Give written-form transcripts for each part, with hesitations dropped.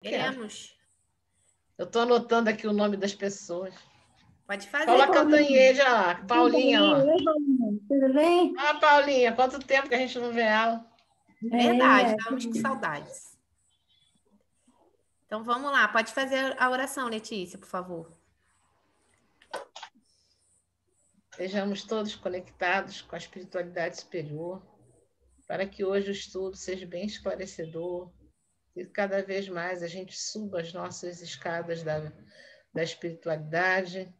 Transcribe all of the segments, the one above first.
Quero. Queremos. Eu estou anotando aqui o nome das pessoas. Pode fazer. Paula Cantanhede, ó. Paulinha, ó. Oi, Paulinha. Tudo bem? Ah, Paulinha, quanto tempo que a gente não vê ela. Verdade, estamos com saudades. Então vamos lá, pode fazer a oração, Letícia, por favor. Sejamos todos conectados com a espiritualidade superior, para que hoje o estudo seja bem esclarecedor e cada vez mais a gente suba as nossas escadas da espiritualidade,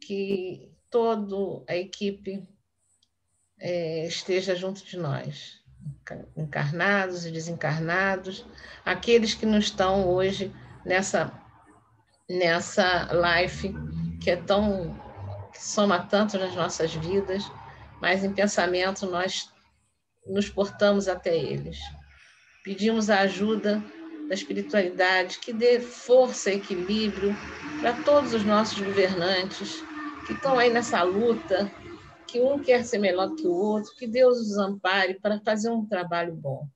que toda a equipe esteja junto de nós, encarnados e desencarnados, aqueles que não estão hoje nessa live que é tão que soma tanto nas nossas vidas, mas em pensamento nós nos portamos até eles. Pedimos a ajuda da espiritualidade que dê força e equilíbrio para todos os nossos governantes que estão aí nessa luta, que um quer ser melhor que o outro, que Deus os ampare para fazer um trabalho bom.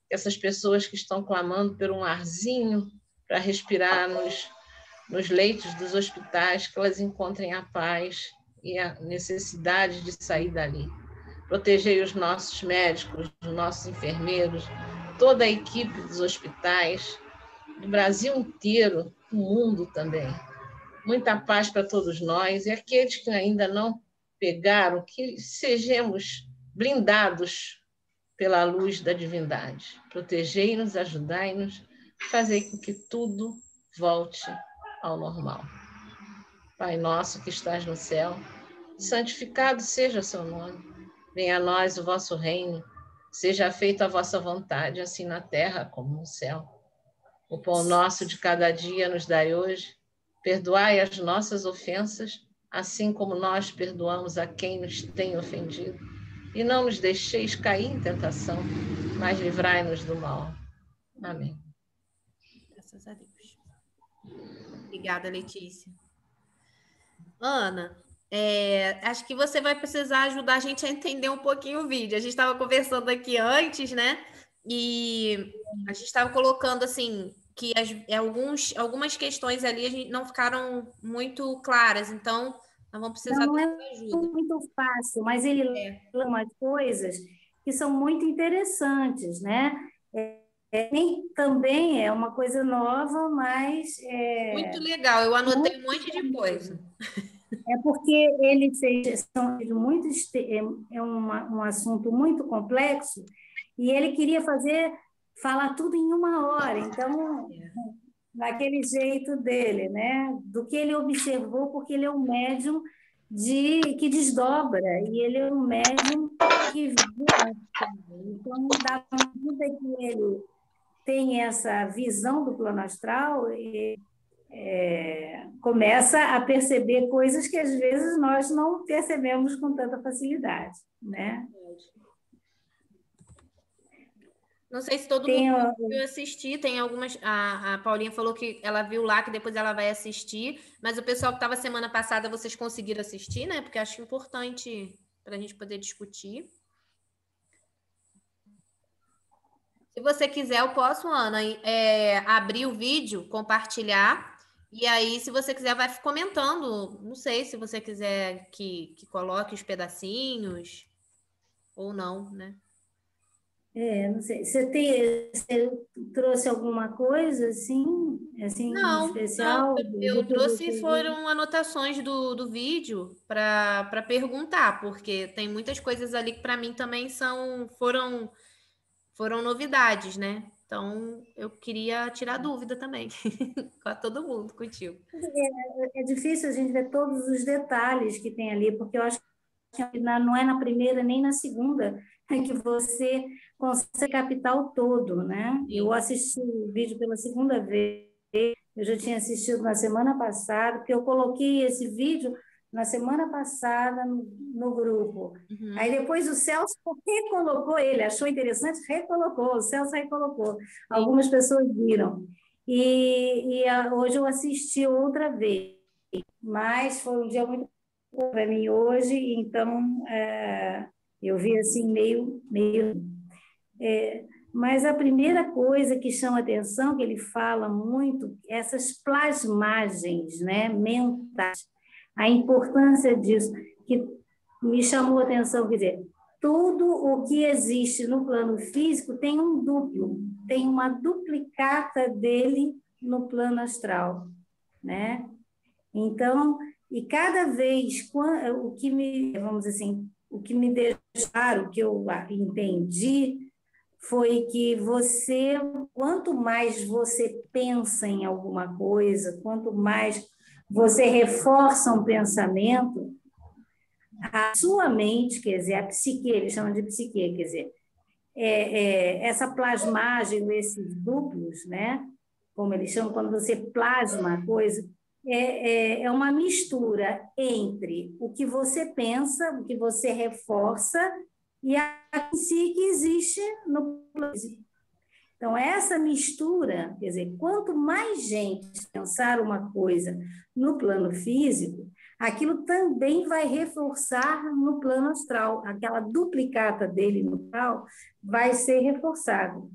Essas pessoas que estão clamando por um arzinho para respirar nos leitos dos hospitais, que elas encontrem a paz e a necessidade de sair dali. Proteger os nossos médicos, os nossos enfermeiros, toda a equipe dos hospitais, do Brasil inteiro, do mundo também. Muita paz para todos nós e aqueles que ainda não pegaram, que sejamos blindados pela luz da divindade. Protegei-nos, ajudai-nos, fazer com que tudo volte ao normal. Pai nosso que estás no céu, santificado seja o seu nome. Venha a nós o vosso reino. Seja feita a vossa vontade, assim na terra como no céu. O pão nosso de cada dia nos dai hoje. Perdoai as nossas ofensas, assim como nós perdoamos a quem nos tem ofendido. E não nos deixeis cair em tentação, mas livrai-nos do mal. Amém. Graças a Deus. Obrigada, Letícia. Ana, acho que você vai precisar ajudar a gente a entender um pouquinho o vídeo. A gente estava conversando aqui antes, né? E a gente estava colocando assim que algumas questões ali a gente não ficaram muito claras, então nós vamos precisar Não da é sua ajuda. muito fácil, mas ele lê umas coisas que são muito interessantes, né? Também é uma coisa nova, mas Muito legal, eu anotei um monte de coisa. É porque ele fez muito um assunto muito complexo e ele queria falar tudo em uma hora. Então, naquele jeito dele, né? Do que ele observou, porque ele é um médium que desdobra e ele é um médium que vê. Então, da medida que ele tem essa visão do plano astral, começa a perceber coisas que às vezes nós não percebemos com tanta facilidade, né? Não sei se todo mundo viu assistir, tem algumas. A Paulinha falou que ela viu lá, que depois ela vai assistir, mas o pessoal que estava semana passada, vocês conseguiram assistir, né? Porque acho importante para a gente poder discutir. Se você quiser, eu posso, Ana, abrir o vídeo, compartilhar, e aí, se você quiser, vai comentando. Não sei se você quiser que coloque os pedacinhos ou não, né? Não sei. Você trouxe alguma coisa assim Não, especial? eu trouxe foram anotações do vídeo para perguntar, porque tem muitas coisas ali que para mim também foram novidades, né? Então eu queria tirar dúvida também com todo mundo, contigo. É difícil a gente ver todos os detalhes que tem ali, porque eu acho que não é na primeira nem na segunda que você consegue captar o todo, né? Sim. Eu assisti o vídeo pela segunda vez, eu já tinha assistido na semana passada, porque eu coloquei esse vídeo na semana passada no grupo. Uhum. Aí depois o Celso recolocou ele, achou interessante, recolocou, o Celso recolocou. Sim. Algumas pessoas viram. E hoje eu assisti outra vez, mas foi um dia muito bom para mim hoje, então eu vi assim meio Mas a primeira coisa que chama atenção, que ele fala muito, essas plasmagens, né, mentais, a importância disso, que me chamou a atenção, quer dizer, tudo o que existe no plano físico tem um duplo, tem uma duplicata dele no plano astral, né? Então, e cada vez, o que me, vamos dizer assim, o que me deixou claro, o que eu entendi, foi que quanto mais você pensa em alguma coisa, quanto mais você reforça um pensamento, a sua mente, quer dizer, a psique, eles chamam de psique, quer dizer, essa plasmagem, esses duplos, né? Como eles chamam, quando você plasma a coisa, é uma mistura entre o que você pensa, o que você reforça e a psique que existe no plano físico. Então, essa mistura, quer dizer, quanto mais gente pensar uma coisa no plano físico, aquilo também vai reforçar no plano astral. Aquela duplicata dele no astral vai ser reforçado.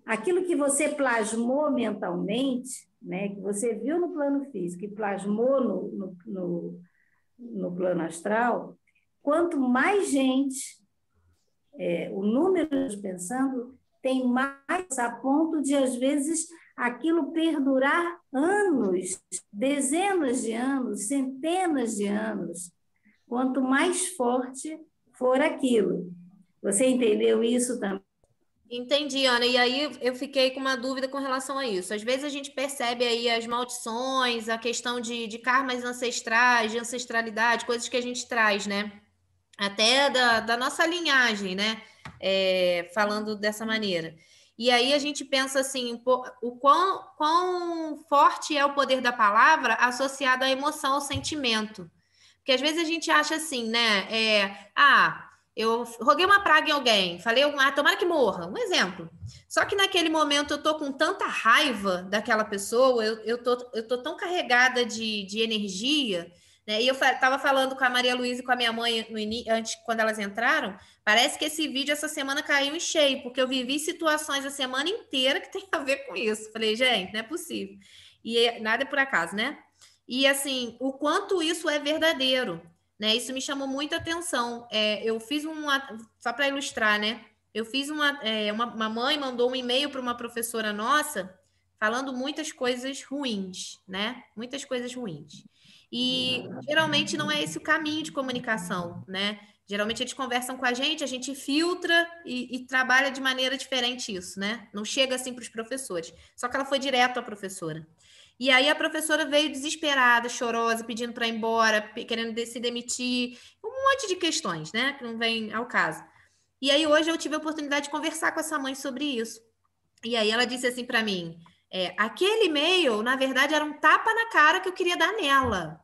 Aquilo que você plasmou mentalmente, né, que você viu no plano físico e plasmou no plano astral, quanto mais gente, o número de pensando, tem mais a ponto de, às vezes, aquilo perdurar anos, dezenas de anos, centenas de anos, quanto mais forte for aquilo. Você entendeu isso também? Entendi, Ana. E aí eu fiquei com uma dúvida com relação a isso. Às vezes a gente percebe aí as maldições, a questão de karmas ancestrais, de ancestralidade, coisas que a gente traz, né? Até da nossa linhagem, né? Falando dessa maneira. E aí a gente pensa assim, o quão forte é o poder da palavra associado à emoção, ao sentimento. Porque às vezes a gente acha assim, né? Eu roguei uma praga em alguém, falei, tomara que morra, um exemplo. Só que naquele momento eu tô com tanta raiva daquela pessoa, eu tô tão carregada de energia, né? E eu tava falando com a Maria Luísa e com a minha mãe antes, quando elas entraram, parece que esse vídeo essa semana caiu em cheio, porque eu vivi situações a semana inteira que tem a ver com isso. Falei, gente, não é possível. E nada é por acaso, né? E assim, o quanto isso é verdadeiro, né? Isso me chamou muita atenção. Eu fiz só para ilustrar, né? Eu fiz uma mãe mandou um e-mail para uma professora nossa falando muitas coisas ruins, né? Muitas coisas ruins. E geralmente não é esse o caminho de comunicação, né? Geralmente eles conversam com a gente filtra e trabalha de maneira diferente isso, né? Não chega assim para os professores. Só que ela foi direto à professora. E aí a professora veio desesperada, chorosa, pedindo para ir embora, querendo se demitir, um monte de questões, né? Que não vem ao caso. E aí hoje eu tive a oportunidade de conversar com essa mãe sobre isso. E aí ela disse assim para mim, aquele e-mail, na verdade, era um tapa na cara que eu queria dar nela,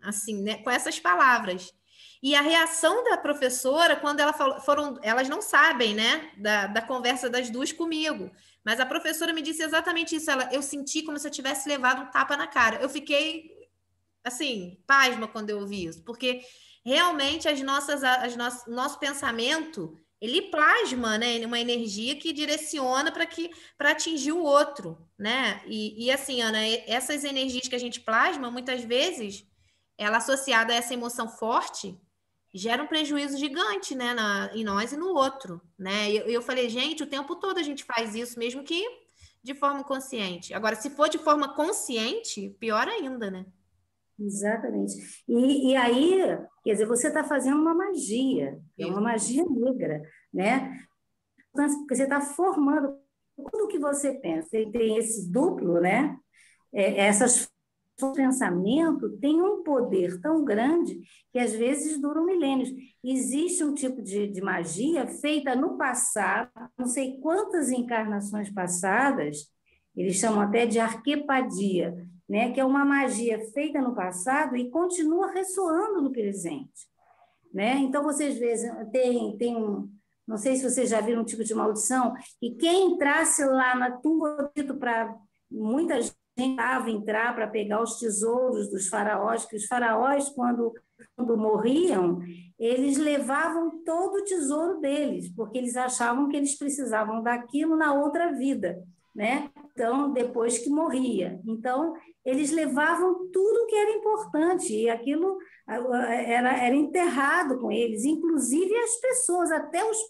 assim, né? Com essas palavras. E a reação da professora, quando ela falou, elas não sabem, né, da conversa das duas comigo, mas a professora me disse exatamente isso. Eu senti como se eu tivesse levado um tapa na cara. Eu fiquei, assim, pasma quando eu ouvi isso, porque realmente nosso pensamento, ele plasma, né, uma energia que direciona para atingir o outro, né? E assim, Ana, essas energias que a gente plasma, muitas vezes, ela associada a essa emoção forte, gera um prejuízo gigante, né, em nós e no outro, né? E eu falei, gente, o tempo todo a gente faz isso, mesmo que de forma consciente. Agora, se for de forma consciente, pior ainda, né? Exatamente. E aí, quer dizer, você está fazendo uma magia, é uma magia negra, né? Porque você está formando tudo o que você pensa. Tem esse duplo, né? Essas pensamento tem um poder tão grande que às vezes duram milênios. Existe um tipo de magia feita no passado, não sei quantas encarnações passadas, eles chamam até de arquepadia, né? Que é uma magia feita no passado e continua ressoando no presente, né? Então, vocês veem, tem não sei se vocês já viram um tipo de maldição, e quem entrasse lá na tumba para muita gente entrar para pegar os tesouros dos faraós, que os faraós, quando quando morriam, eles levavam todo o tesouro deles, porque eles achavam que eles precisavam daquilo na outra vida, né? Então, depois que morria. Então, eles levavam tudo que era importante, e aquilo era enterrado com eles, inclusive as pessoas, até os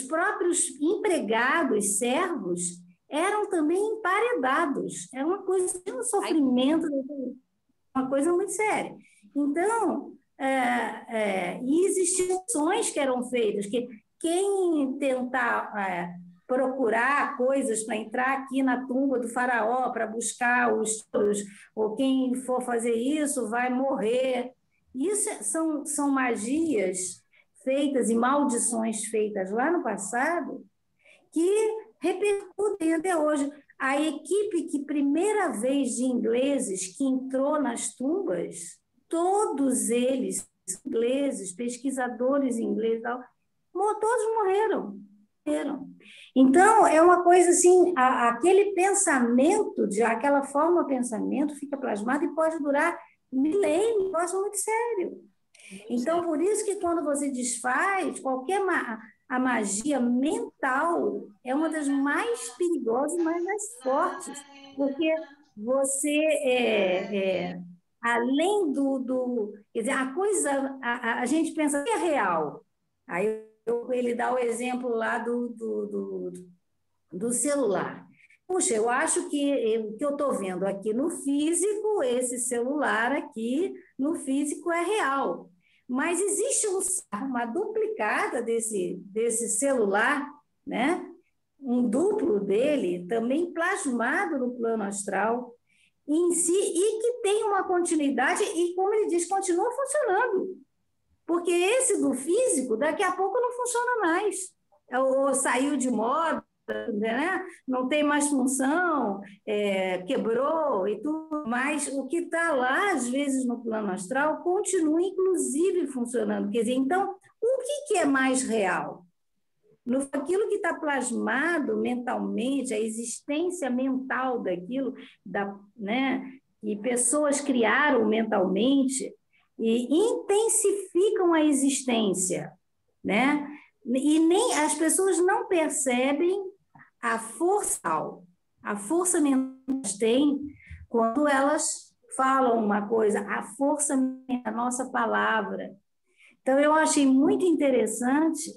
próprios empregados, servos, eram também emparedados. Era uma coisa, um sofrimento, uma coisa muito séria. Então, e existiam ações que eram feitas, que quem tentar procurar coisas para entrar aqui na tumba do faraó, para buscar os touros, ou quem for fazer isso vai morrer. Isso são magias feitas e maldições feitas lá no passado que repercutem até hoje. A equipe que primeira vez de ingleses que entrou nas tumbas, todos eles, ingleses, pesquisadores ingleses, todos morreram. Então, é uma coisa assim, aquele pensamento, aquela forma de pensamento fica plasmado e pode durar milênios, negócio muito sério. Então, por isso que quando você desfaz qualquer a magia mental é uma das mais perigosas, mas mais fortes, porque você, além quer dizer, a coisa, a gente pensa que é real. Aí ele dá o exemplo lá do celular. Puxa, eu acho que o que eu estou vendo aqui no físico, esse celular aqui no físico é real. Mas existe uma duplicata desse celular, né? Um duplo dele, também plasmado no plano astral, em si, e que tem uma continuidade, e como ele diz, continua funcionando. Porque esse do físico, daqui a pouco não funciona mais. Ou saiu de moda, né? Não tem mais função, quebrou e tudo, mas o que está lá, às vezes, no plano astral, continua, inclusive, funcionando. Quer dizer, então, o que é mais real? Aquilo que está plasmado mentalmente, a existência mental daquilo, né? E pessoas criaram mentalmente e intensificam a existência, né? E nem as pessoas não percebem a força mental que elas têm quando elas falam uma coisa, a força da nossa palavra. Então, eu achei muito interessante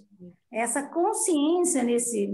essa consciência nesse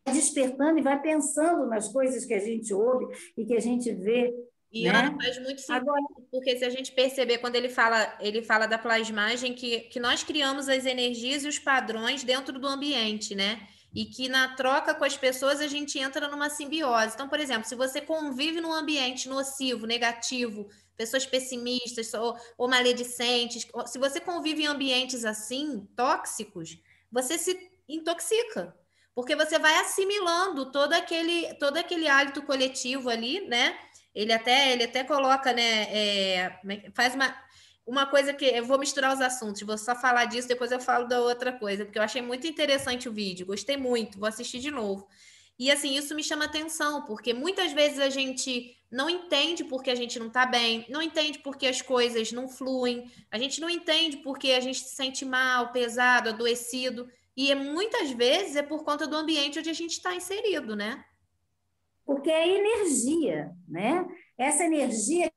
despertando e vai pensando nas coisas que a gente ouve e que a gente vê. E né? Ana, faz muito sentido, agora, porque se a gente perceber, quando ele fala da plasmagem, que nós criamos as energias e os padrões dentro do ambiente, né? E que na troca com as pessoas a gente entra numa simbiose. Então, por exemplo, se você convive num ambiente nocivo, negativo, pessoas pessimistas ou maledicentes, se você convive em ambientes assim, tóxicos, você se intoxica. Porque você vai assimilando todo aquele hálito coletivo ali, né? Ele até coloca, né? Faz uma coisa que eu vou misturar os assuntos, vou só falar disso, depois eu falo da outra coisa, porque eu achei muito interessante o vídeo, gostei muito, vou assistir de novo. E assim, isso me chama atenção, porque muitas vezes a gente não entende porque a gente não está bem, não entende porque as coisas não fluem, a gente não entende porque a gente se sente mal, pesado, adoecido, e muitas vezes é por conta do ambiente onde a gente está inserido, né? Porque é energia, né? Essa energia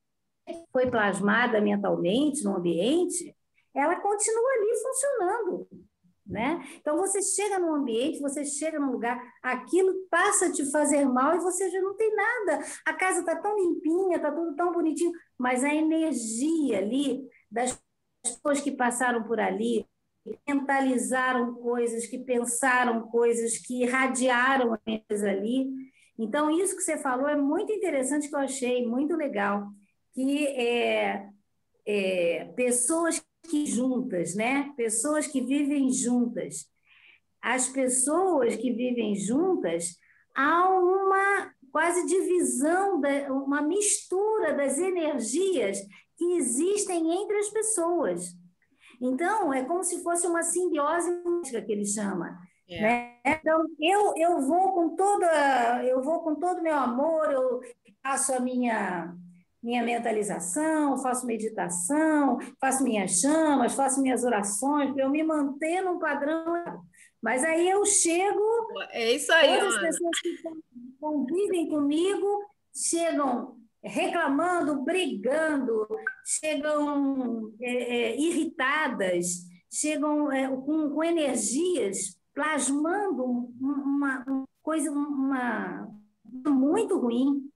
que foi plasmada mentalmente no ambiente, ela continua ali funcionando, né? Então, você chega num ambiente, você chega num lugar, aquilo passa a te fazer mal e você já não tem nada. A casa está tão limpinha, está tudo tão bonitinho, mas a energia ali das pessoas que passaram por ali, que mentalizaram coisas, que pensaram coisas, que irradiaram coisas ali. Então, isso que você falou é muito interessante, que eu achei muito legal, que pessoas que juntas, né? Pessoas que vivem juntas. As pessoas que vivem juntas, há uma quase divisão, uma mistura das energias que existem entre as pessoas. Então, é como se fosse uma simbiose que ele chama. Né? Então, eu vou com todo o meu amor, eu faço a minha minha mentalização, faço meditação, faço minhas chamas, faço minhas orações, para eu me manter num padrão. Mas aí eu chego, É isso aí, outras Ana. pessoas que convivem comigo chegam reclamando, brigando, chegam irritadas, chegam com energias, plasmando uma coisa muito ruim.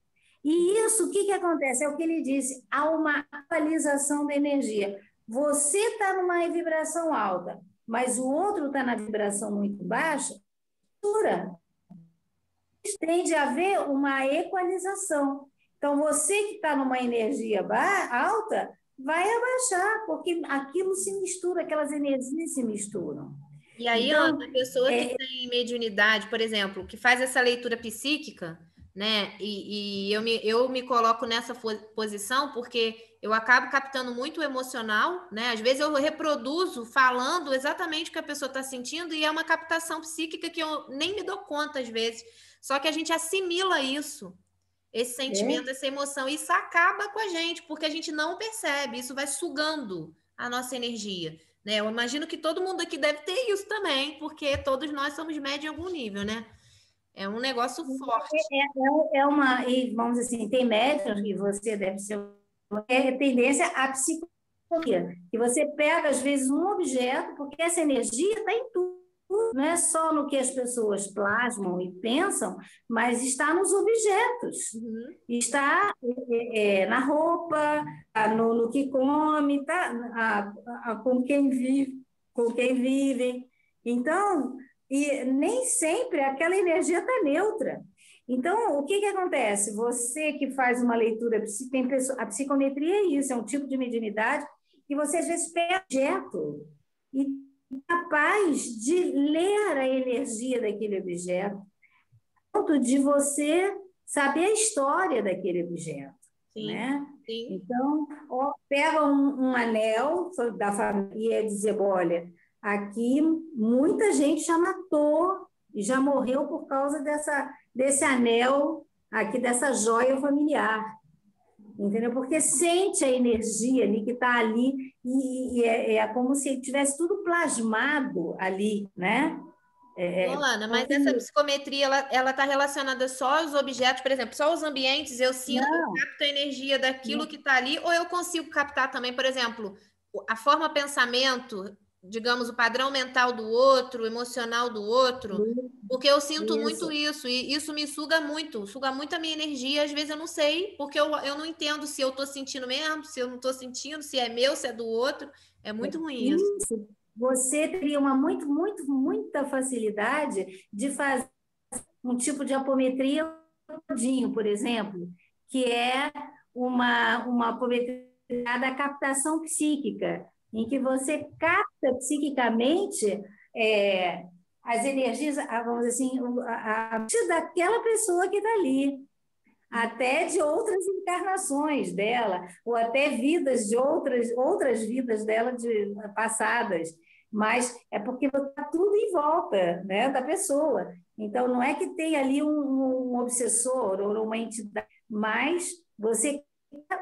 E isso, o que acontece? É o que ele disse, há uma atualização da energia. Você está numa vibração alta, mas o outro está na vibração muito baixa, tende a haver uma equalização. Então, você que está numa energia alta, vai abaixar, porque aquilo se mistura, aquelas energias se misturam. E aí, então, Ana, a pessoa que tem mediunidade, por exemplo, que faz essa leitura psíquica, né? E eu me coloco nessa posição porque eu acabo captando muito o emocional, né? Às vezes eu reproduzo falando exatamente o que a pessoa está sentindo e é uma captação psíquica que eu nem me dou conta às vezes. Só que a gente assimila isso, esse sentimento, essa emoção, e isso acaba com a gente, porque a gente não percebe, isso vai sugando a nossa energia. Né? Eu imagino que todo mundo aqui deve ter isso também, porque todos nós somos médios em algum nível, né? É um negócio forte. Vamos dizer assim, tem médiums que você deve ser, tendência à psicofonia, que você pega, às vezes, um objeto, porque essa energia está em tudo, não é só no que as pessoas plasmam e pensam, mas está nos objetos, está na roupa, no que come, tá, com quem vive. Então, e nem sempre aquela energia está neutra. Então, o que acontece? Você que faz uma leitura, a psicometria é isso, é um tipo de mediunidade que você às vezes pega objeto e é capaz de ler a energia daquele objeto, a ponto de você saber a história daquele objeto. Sim, né? sim. Então, pega um anel da família e dizer, olha, aqui muita gente já matou e já morreu por causa desse anel aqui, dessa joia familiar. Entendeu? Porque sente a energia ali que está ali e é como se tivesse tudo plasmado ali, né? Ana, mas essa psicometria, ela está relacionada só aos objetos, por exemplo, só aos ambientes, eu sinto, eu capto a energia daquilo que está ali, ou eu consigo captar também, por exemplo, a forma pensamento, digamos, o padrão mental do outro, o emocional do outro, porque eu sinto muito isso, e isso me suga muito a minha energia, às vezes eu não sei, porque eu não entendo se eu estou sentindo mesmo, se eu não estou sentindo, se é meu, se é do outro, é muito ruim isso. Você teria muita facilidade de fazer um tipo de apometria, por exemplo, que é uma apometria da captação psíquica, em que você capta psiquicamente as energias, vamos dizer assim, a daquela pessoa que está ali, até de outras encarnações dela, ou até vidas de outras vidas dela passadas. Mas é porque está tudo em volta, né, da pessoa. Então, não é que tem ali um obsessor ou uma entidade, mas você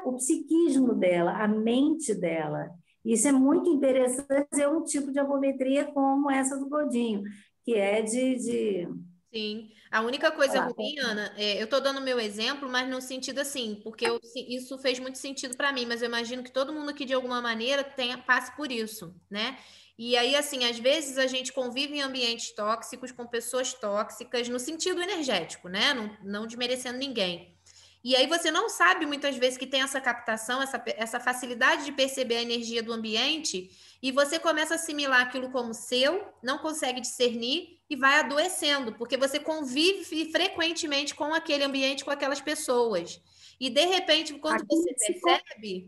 o psiquismo dela, a mente dela. Isso é muito interessante, é um tipo de apometria como essa do Godinho, que é de Sim, a única coisa ruim, Ana, eu estou dando meu exemplo, mas no sentido assim, porque isso fez muito sentido para mim, mas eu imagino que todo mundo aqui de alguma maneira passe por isso, né? E aí, assim, às vezes a gente convive em ambientes tóxicos, com pessoas tóxicas, no sentido energético, né? Não desmerecendo ninguém. E aí você não sabe muitas vezes que tem essa captação, essa facilidade de perceber a energia do ambiente, e você começa a assimilar aquilo como seu, não consegue discernir e vai adoecendo, porque você convive frequentemente com aquele ambiente, com aquelas pessoas. E de repente, quando você percebe,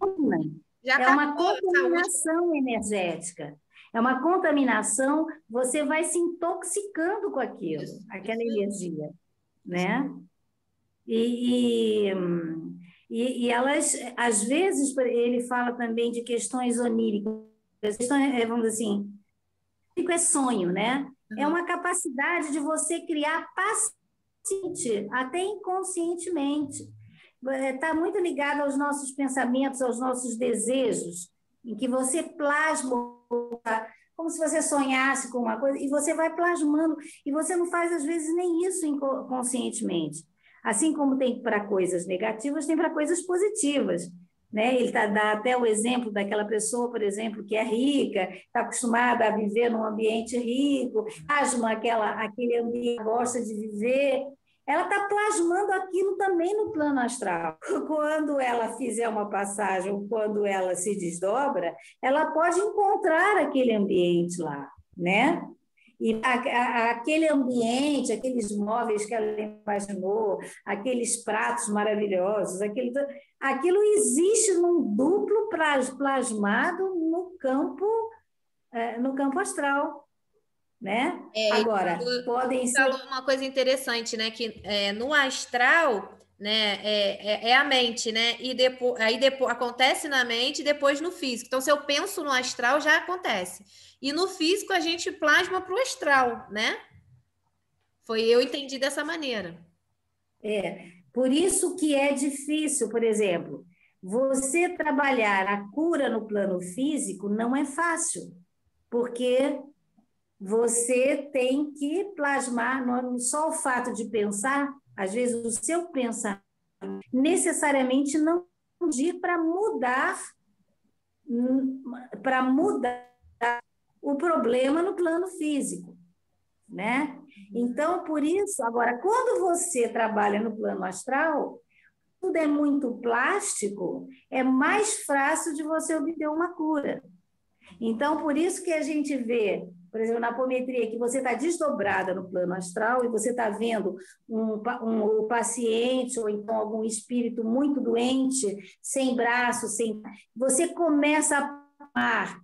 já acabou uma contaminação energética. É uma contaminação, você vai se intoxicando com aquilo, aquela energia, né? E elas, às vezes, ele fala também de questões oníricas, vamos dizer assim, é sonho, né? É uma capacidade de você criar paciente, até inconscientemente. está muito ligado aos nossos pensamentos, aos nossos desejos, em que você plasma, como se você sonhasse com uma coisa, e você vai plasmando, e você não faz, às vezes, nem isso conscientemente. Assim como tem para coisas negativas, tem para coisas positivas. Né? Ele dá até o exemplo daquela pessoa, por exemplo, que é rica, está acostumada a viver num ambiente rico, plasma aquele ambiente que gosta de viver, ela está plasmando aquilo também no plano astral. Quando ela fizer uma passagem ou quando ela se desdobra, ela pode encontrar aquele ambiente lá, né? E aquele ambiente, aqueles móveis que ela imaginou, aqueles pratos maravilhosos, aquilo existe num duplo plasmado no campo astral. Né? Agora, podem ser... Falou uma coisa interessante, né? Que no astral, né, é a mente, né? E depois acontece na mente e depois no físico. Então, se eu penso no astral, já acontece. E no físico a gente plasma para o astral, né? Eu entendi dessa maneira. Por isso que é difícil, por exemplo, você trabalhar a cura no plano físico não é fácil, porque você tem que plasmar, só o fato de pensar, às vezes o seu pensamento necessariamente não ir para mudar o problema no plano físico, né? Então, por isso, agora, quando você trabalha no plano astral, tudo é muito plástico, é mais fácil de você obter uma cura. Então, por isso que a gente vê, por exemplo, na apometria, que você está desdobrada no plano astral e você está vendo o paciente ou então algum espírito muito doente, sem braço, você começa a amar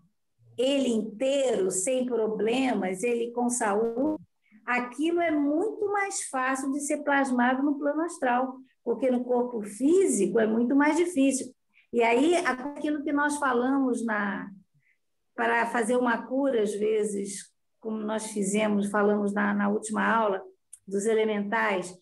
ele inteiro, sem problemas, ele com saúde, aquilo é muito mais fácil de ser plasmado no plano astral, porque no corpo físico é muito mais difícil. E aí, aquilo que nós falamos para fazer uma cura, às vezes, como nós falamos na última aula, dos elementais,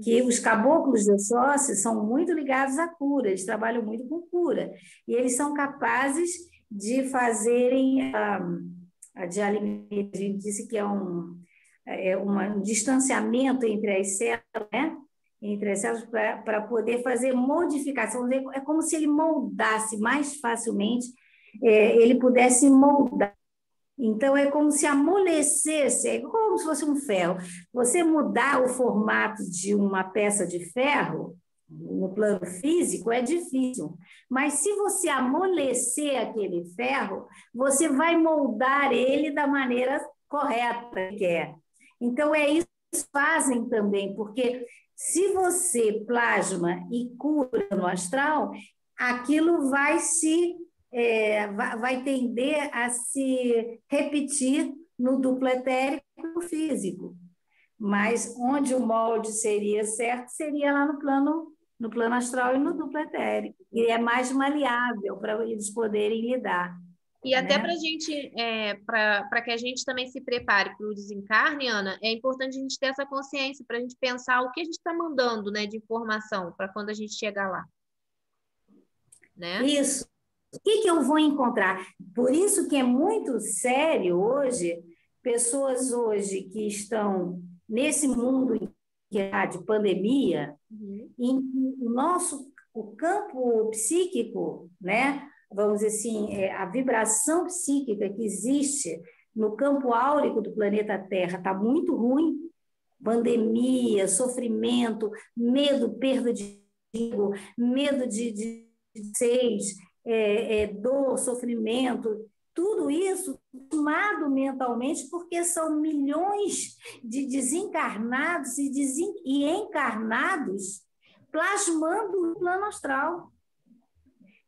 que os caboclos de Sócio são muito ligados à cura, eles trabalham muito com cura, e eles são capazes de fazerem a dialimia, a gente disse que é um distanciamento entre as células, né? Entre as células para poder fazer modificação, é como se ele moldasse mais facilmente, ele pudesse moldar. Então, é como se amolecesse, é como se fosse um ferro. Você mudar o formato de uma peça de ferro, no plano físico, é difícil. Mas, se você amolecer aquele ferro, você vai moldar ele da maneira correta que é. Então, é isso que eles fazem também, porque se você plasma e cura no astral, aquilo vai tender a se repetir no duplo etérico e no físico. Mas onde o molde seria certo, seria lá no plano astral e no duplo etérico. E é mais maleável para eles poderem lidar. E até para a gente, para que a gente também se prepare para o desencarne, Ana, é importante a gente ter essa consciência para a gente pensar o que a gente está mandando, né, de informação para quando a gente chegar lá. Né? Isso. O que eu vou encontrar? Por isso que é muito sério hoje, pessoas hoje que estão nesse mundo de pandemia, em que o campo psíquico, né? Vamos dizer assim, a vibração psíquica que existe no campo áurico do planeta Terra está muito ruim. Pandemia, sofrimento, medo, perda de emprego, medo de dor, sofrimento, tudo isso tomado mentalmente, porque são milhões de desencarnados e encarnados plasmando o plano astral.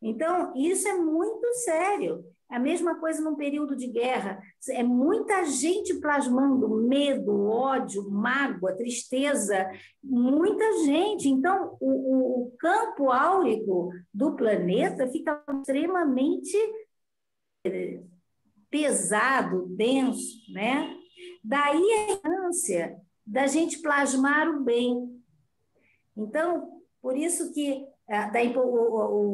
Então, isso é muito sério. A mesma coisa num período de guerra. É muita gente plasmando medo, ódio, mágoa, tristeza. Muita gente. Então, o campo áurico do planeta fica extremamente pesado, denso, né? Daí a importância da gente plasmar o bem. Então, por isso que Daí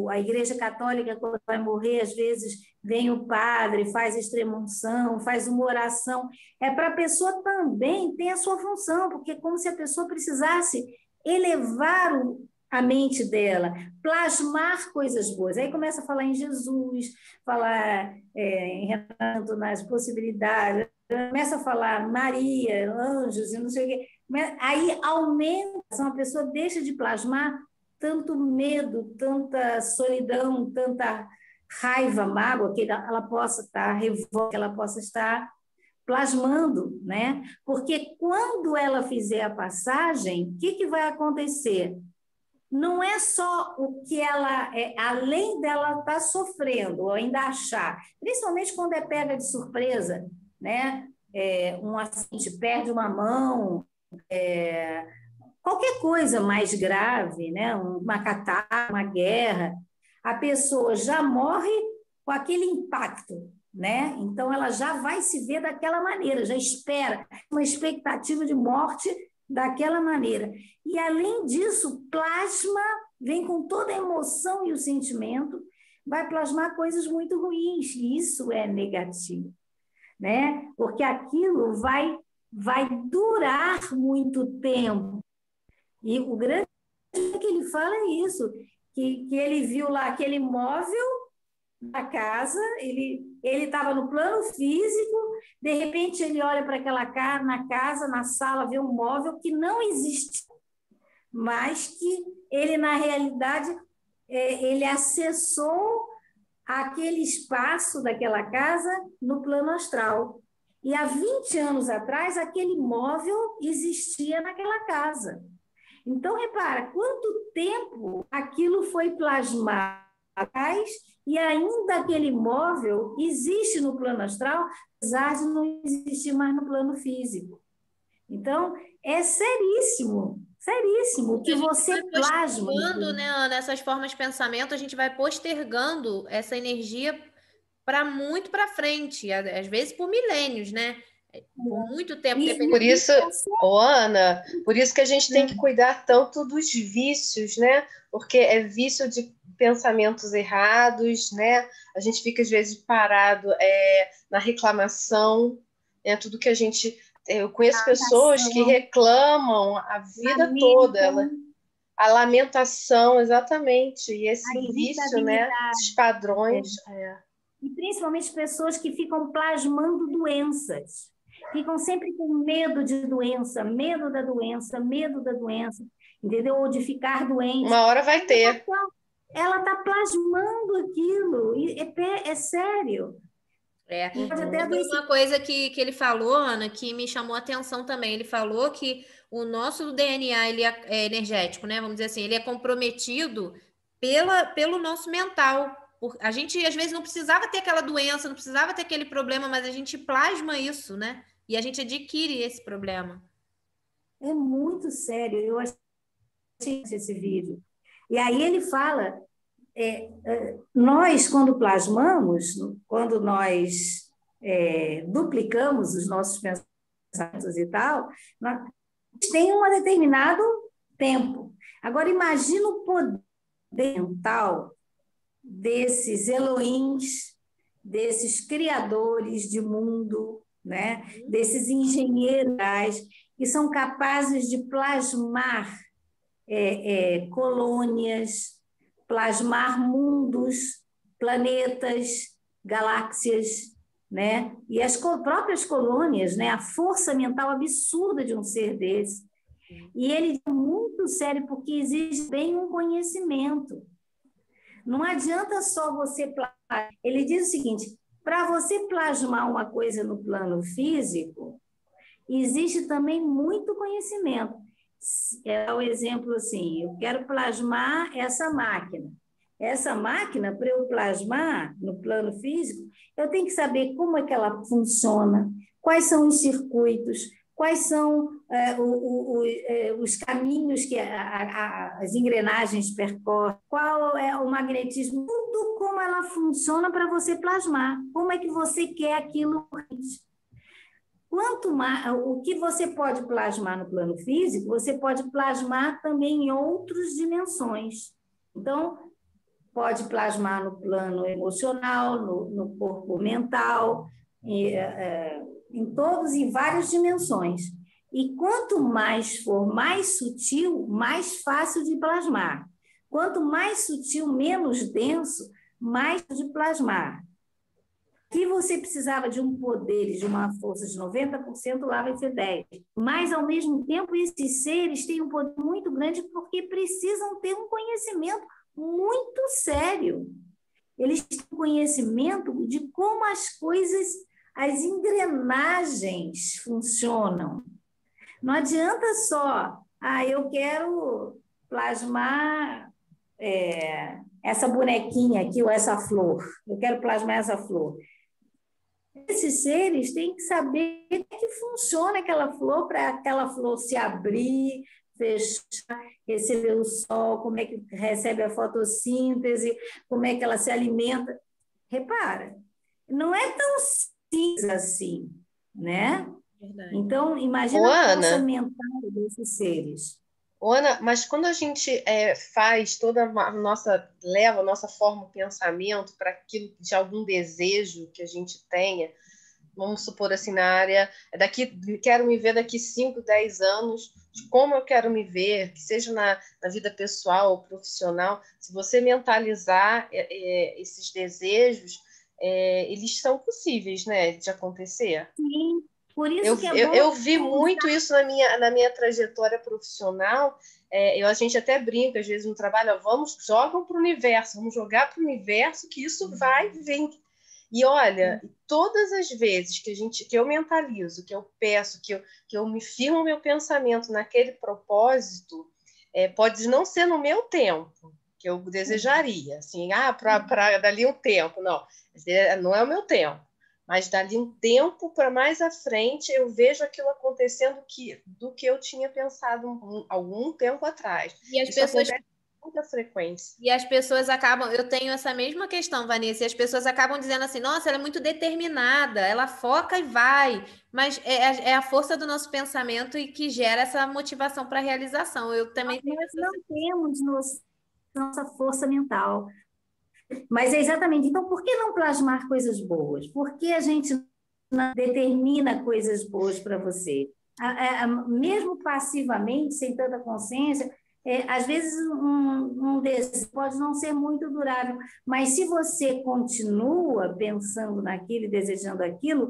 a Igreja Católica, quando vai morrer, às vezes vem o padre, faz extrema-unção, faz uma oração. É para a pessoa também ter a sua função, porque é como se a pessoa precisasse elevar a mente dela, plasmar coisas boas. Aí começa a falar em Jesus, falar em Renato, nas possibilidades, começa a falar Maria, anjos e não sei o quê. Aí aumenta, a pessoa deixa de plasmar tanto medo, tanta solidão, tanta raiva, mágoa, que ela possa estar, revolta, que ela possa estar plasmando, né? Porque quando ela fizer a passagem, o que vai acontecer? Não é só o que ela, além dela estar sofrendo, ou ainda achar, principalmente quando é pega de surpresa, né? Um acidente, perde uma mão, qualquer coisa mais grave, né? Uma catástrofe, uma guerra, a pessoa já morre com aquele impacto, né? Então ela já vai se ver daquela maneira, já espera uma expectativa de morte daquela maneira. E além disso, plasma, vem com toda a emoção e o sentimento, vai plasmar coisas muito ruins, e isso é negativo, né? Porque aquilo vai durar muito tempo. E o grande que ele fala é isso, que ele viu lá aquele móvel da casa, ele estava no plano físico, de repente ele olha para aquela casa, na sala, vê um móvel que não existe, mas que ele, na realidade, ele acessou aquele espaço daquela casa no plano astral. E há 20 anos atrás, aquele móvel existia naquela casa. Então, repara, quanto tempo aquilo foi plasmado e ainda aquele móvel existe no plano astral, apesar de não existir mais no plano físico. Então, é seríssimo o que você plasma. Né, Ana, essas formas de pensamento, a gente vai postergando essa energia para muito para frente, às vezes por milênios, né? Por muito tempo. Por isso, Ana, por isso que a gente tem que cuidar tanto dos vícios, né? Porque é vício de pensamentos errados, né? A gente fica, às vezes, parado na reclamação, né? Tudo que a gente... Eu conheço pessoas que reclamam a vida toda. A lamentação, exatamente. E esse vício, né? Esses padrões. E principalmente pessoas que ficam plasmando doenças. Ficam sempre com medo de doença, medo da doença, entendeu? Ou de ficar doente. Uma hora vai ter. Ela está plasmando aquilo, e é sério. Uma coisa que ele falou, Ana, que me chamou a atenção também. Ele falou que o nosso DNA ele é energético, né? Vamos dizer assim, ele é comprometido pelo nosso mental. A gente, às vezes, não precisava ter aquela doença, não precisava ter aquele problema, mas a gente plasma isso, né? E a gente adquire esse problema. É muito sério. Eu achei esse vídeo. E aí ele fala... nós, quando plasmamos, quando nós duplicamos os nossos pensamentos e tal, tem um determinado tempo. Agora, imagina o poder mental desses Elohims, desses criadores de mundo, né? Desses engenheiros que são capazes de plasmar colônias, plasmar mundos, planetas, galáxias, né? E as próprias colônias, né? A força mental absurda de um ser desse. E ele é muito sério, porque exige bem um conhecimento. Não adianta só você plasmar. Ele diz o seguinte, para você plasmar uma coisa no plano físico, existe também muito conhecimento. É o exemplo assim, eu quero plasmar essa máquina. Essa máquina, para eu plasmar no plano físico, eu tenho que saber como é que ela funciona, quais são os circuitos, quais são os caminhos que as engrenagens percorrem, qual é o magnetismo, tudo como ela funciona para você plasmar, como é que você quer aquilo. Quanto mais, o que você pode plasmar no plano físico, você pode plasmar também em outras dimensões. Então, pode plasmar no plano emocional, no corpo mental, em várias dimensões. E quanto mais for mais sutil, mais fácil de plasmar. Quanto mais sutil, menos denso, mais de plasmar. Aqui você precisava de um poder, de uma força de 90%, lá vai ser 10%. Mas, ao mesmo tempo, esses seres têm um poder muito grande porque precisam ter um conhecimento muito sério. Eles têm conhecimento de como as coisas, as engrenagens funcionam. Não adianta só, eu quero plasmar essa bonequinha aqui ou essa flor. Eu quero plasmar essa flor. Esses seres têm que saber como é que funciona aquela flor para aquela flor se abrir, fechar, receber o sol, como é que recebe a fotossíntese, como é que ela se alimenta. Repara, não é tão simples assim, né? Verdade. Então, imagina a força mental desses seres. Ana, mas quando a gente faz toda a nossa, leva a nossa forma, o pensamento para aquilo de algum desejo que a gente tenha, vamos supor assim, na área quero me ver daqui 5, 10 anos, de como eu quero me ver, que seja na vida pessoal ou profissional, se você mentalizar esses desejos, eles são possíveis, né, de acontecer. Sim. Por isso eu vi muito isso na minha trajetória profissional. A gente até brinca, às vezes, no trabalho, jogam para o universo, vamos jogar para o universo, que isso vai vir. E olha, todas as vezes que eu mentalizo, que eu peço, que eu me firmo o meu pensamento naquele propósito, pode não ser no meu tempo, que eu desejaria, assim, para dali um tempo, não é o meu tempo. Mas dali um tempo para mais à frente, eu vejo aquilo acontecendo do que eu tinha pensado algum tempo atrás. E as pessoas acontece com muita frequência. E as pessoas acabam... Eu tenho essa mesma questão, Vanessa, e as pessoas acabam dizendo assim, nossa, ela é muito determinada, ela foca e vai. Mas é a força do nosso pensamento e que gera essa motivação para a realização. Eu também tenho Nós não temos nossa força mental. Mas é exatamente, então, por que não plasmar coisas boas? Por que a gente não determina coisas boas para você? Mesmo passivamente, sem tanta consciência, às vezes um desejo pode não ser muito durável, mas se você continua pensando naquilo e desejando aquilo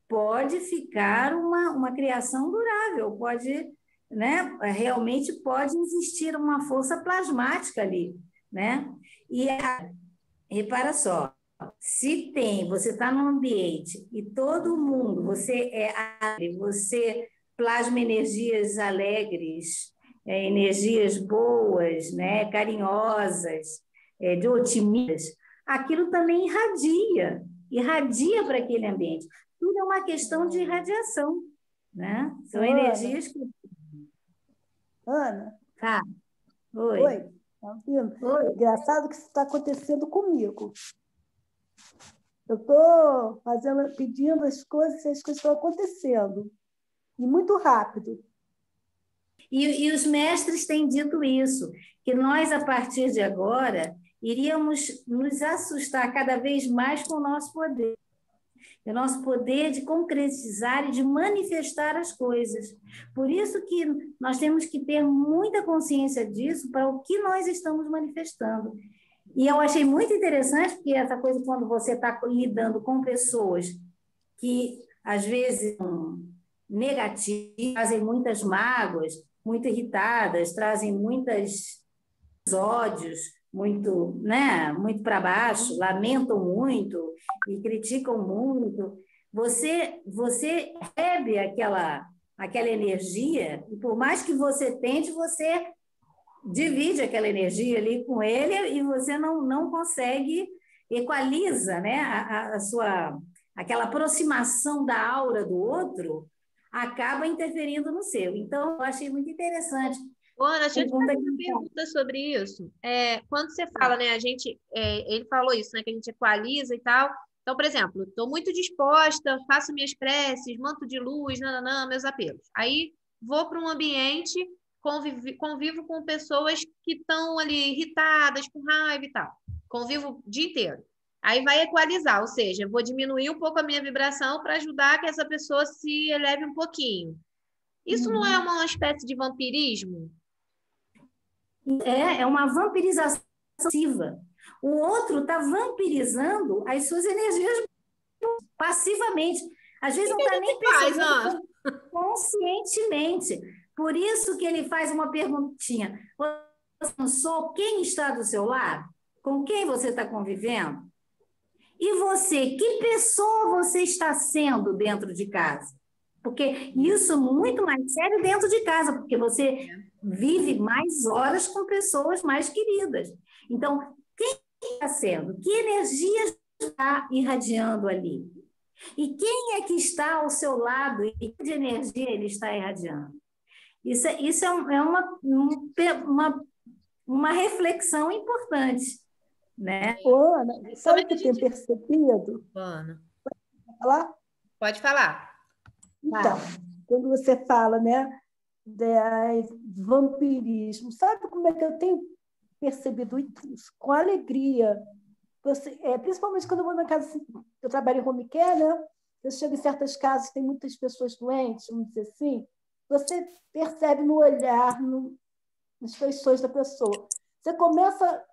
pode ficar uma criação durável, pode, né? Realmente pode existir uma força plasmática ali. Né? E repara só, se você está num ambiente e todo mundo, você você plasma energias alegres, energias boas, né? Carinhosas, de otimistas, aquilo também irradia para aquele ambiente. Tudo é uma questão de irradiação, né? São energias que... Ana? Tá. Oi. Tá vendo? Engraçado que isso está acontecendo comigo. Eu estou pedindo as coisas estão acontecendo. E muito rápido. E os mestres têm dito isso, que nós, a partir de agora, iríamos nos assustar cada vez mais com o nosso poder. O nosso poder de concretizar e de manifestar as coisas. Por isso que nós temos que ter muita consciência disso para o que nós estamos manifestando. E eu achei muito interessante, porque essa coisa, quando você está lidando com pessoas que, às vezes, são negativas, trazem muitas mágoas, muito irritadas, trazem muitos ódios, muito, né, muito para baixo, lamentam muito e criticam muito, você recebe aquela energia, e por mais que você tente, você divide aquela energia ali com ele e você não consegue, equaliza, né, aquela aproximação da aura do outro acaba interferindo no seu. Então, eu achei muito interessante. Ana, deixa eu te fazer uma pergunta sobre isso. Quando você fala, né, ele falou isso, né, que a gente equaliza e tal. Então, por exemplo, estou muito disposta, faço minhas preces, manto de luz, meus apelos. Aí vou para um ambiente convivo com pessoas que estão ali irritadas, com raiva e tal. Convivo o dia inteiro. Aí vai equalizar, ou seja, eu vou diminuir um pouco a minha vibração para ajudar que essa pessoa se eleve um pouquinho. Isso não é uma espécie de vampirismo? É uma vampirização passiva. O outro está vampirizando as suas energias passivamente. Às vezes não está nem percebendo conscientemente. Por isso que ele faz uma perguntinha. Você pensou quem está do seu lado? Com quem você está convivendo? E você, que pessoa você está sendo dentro de casa? Porque isso é muito mais sério dentro de casa, porque você vive mais horas com pessoas mais queridas. Então, quem está sendo? Que energia está irradiando ali? E quem é que está ao seu lado e que de energia ele está irradiando? Isso é uma reflexão importante, né? Ana, sabe o que eu tenho percebido? Ana, Pode falar? pode falar. Então, quando você fala, né, de vampirismo, sabe como é que eu tenho percebido isso? Com alegria. Principalmente quando eu vou na casa, eu trabalho em home care, né? Eu chego em certas casas, tem muitas pessoas doentes, vamos dizer assim, você percebe no olhar, nas feições da pessoa. Você começa,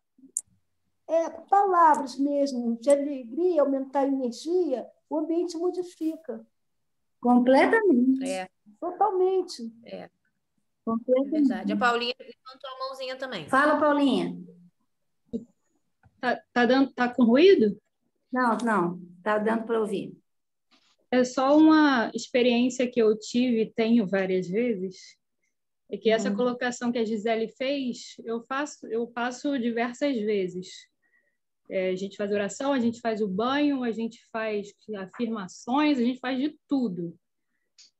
com palavras mesmo, de alegria, aumentar a energia, o ambiente modifica. Completamente. Totalmente. Completamente. É verdade. A Paulinha levantou a mãozinha também. Fala, Paulinha. Tá com ruído? Não, está dando para ouvir. É só uma experiência que eu tive, tenho várias vezes, é que essa colocação que a Gisele fez, eu passo diversas vezes. A gente faz oração, a gente faz o banho, a gente faz afirmações, a gente faz de tudo.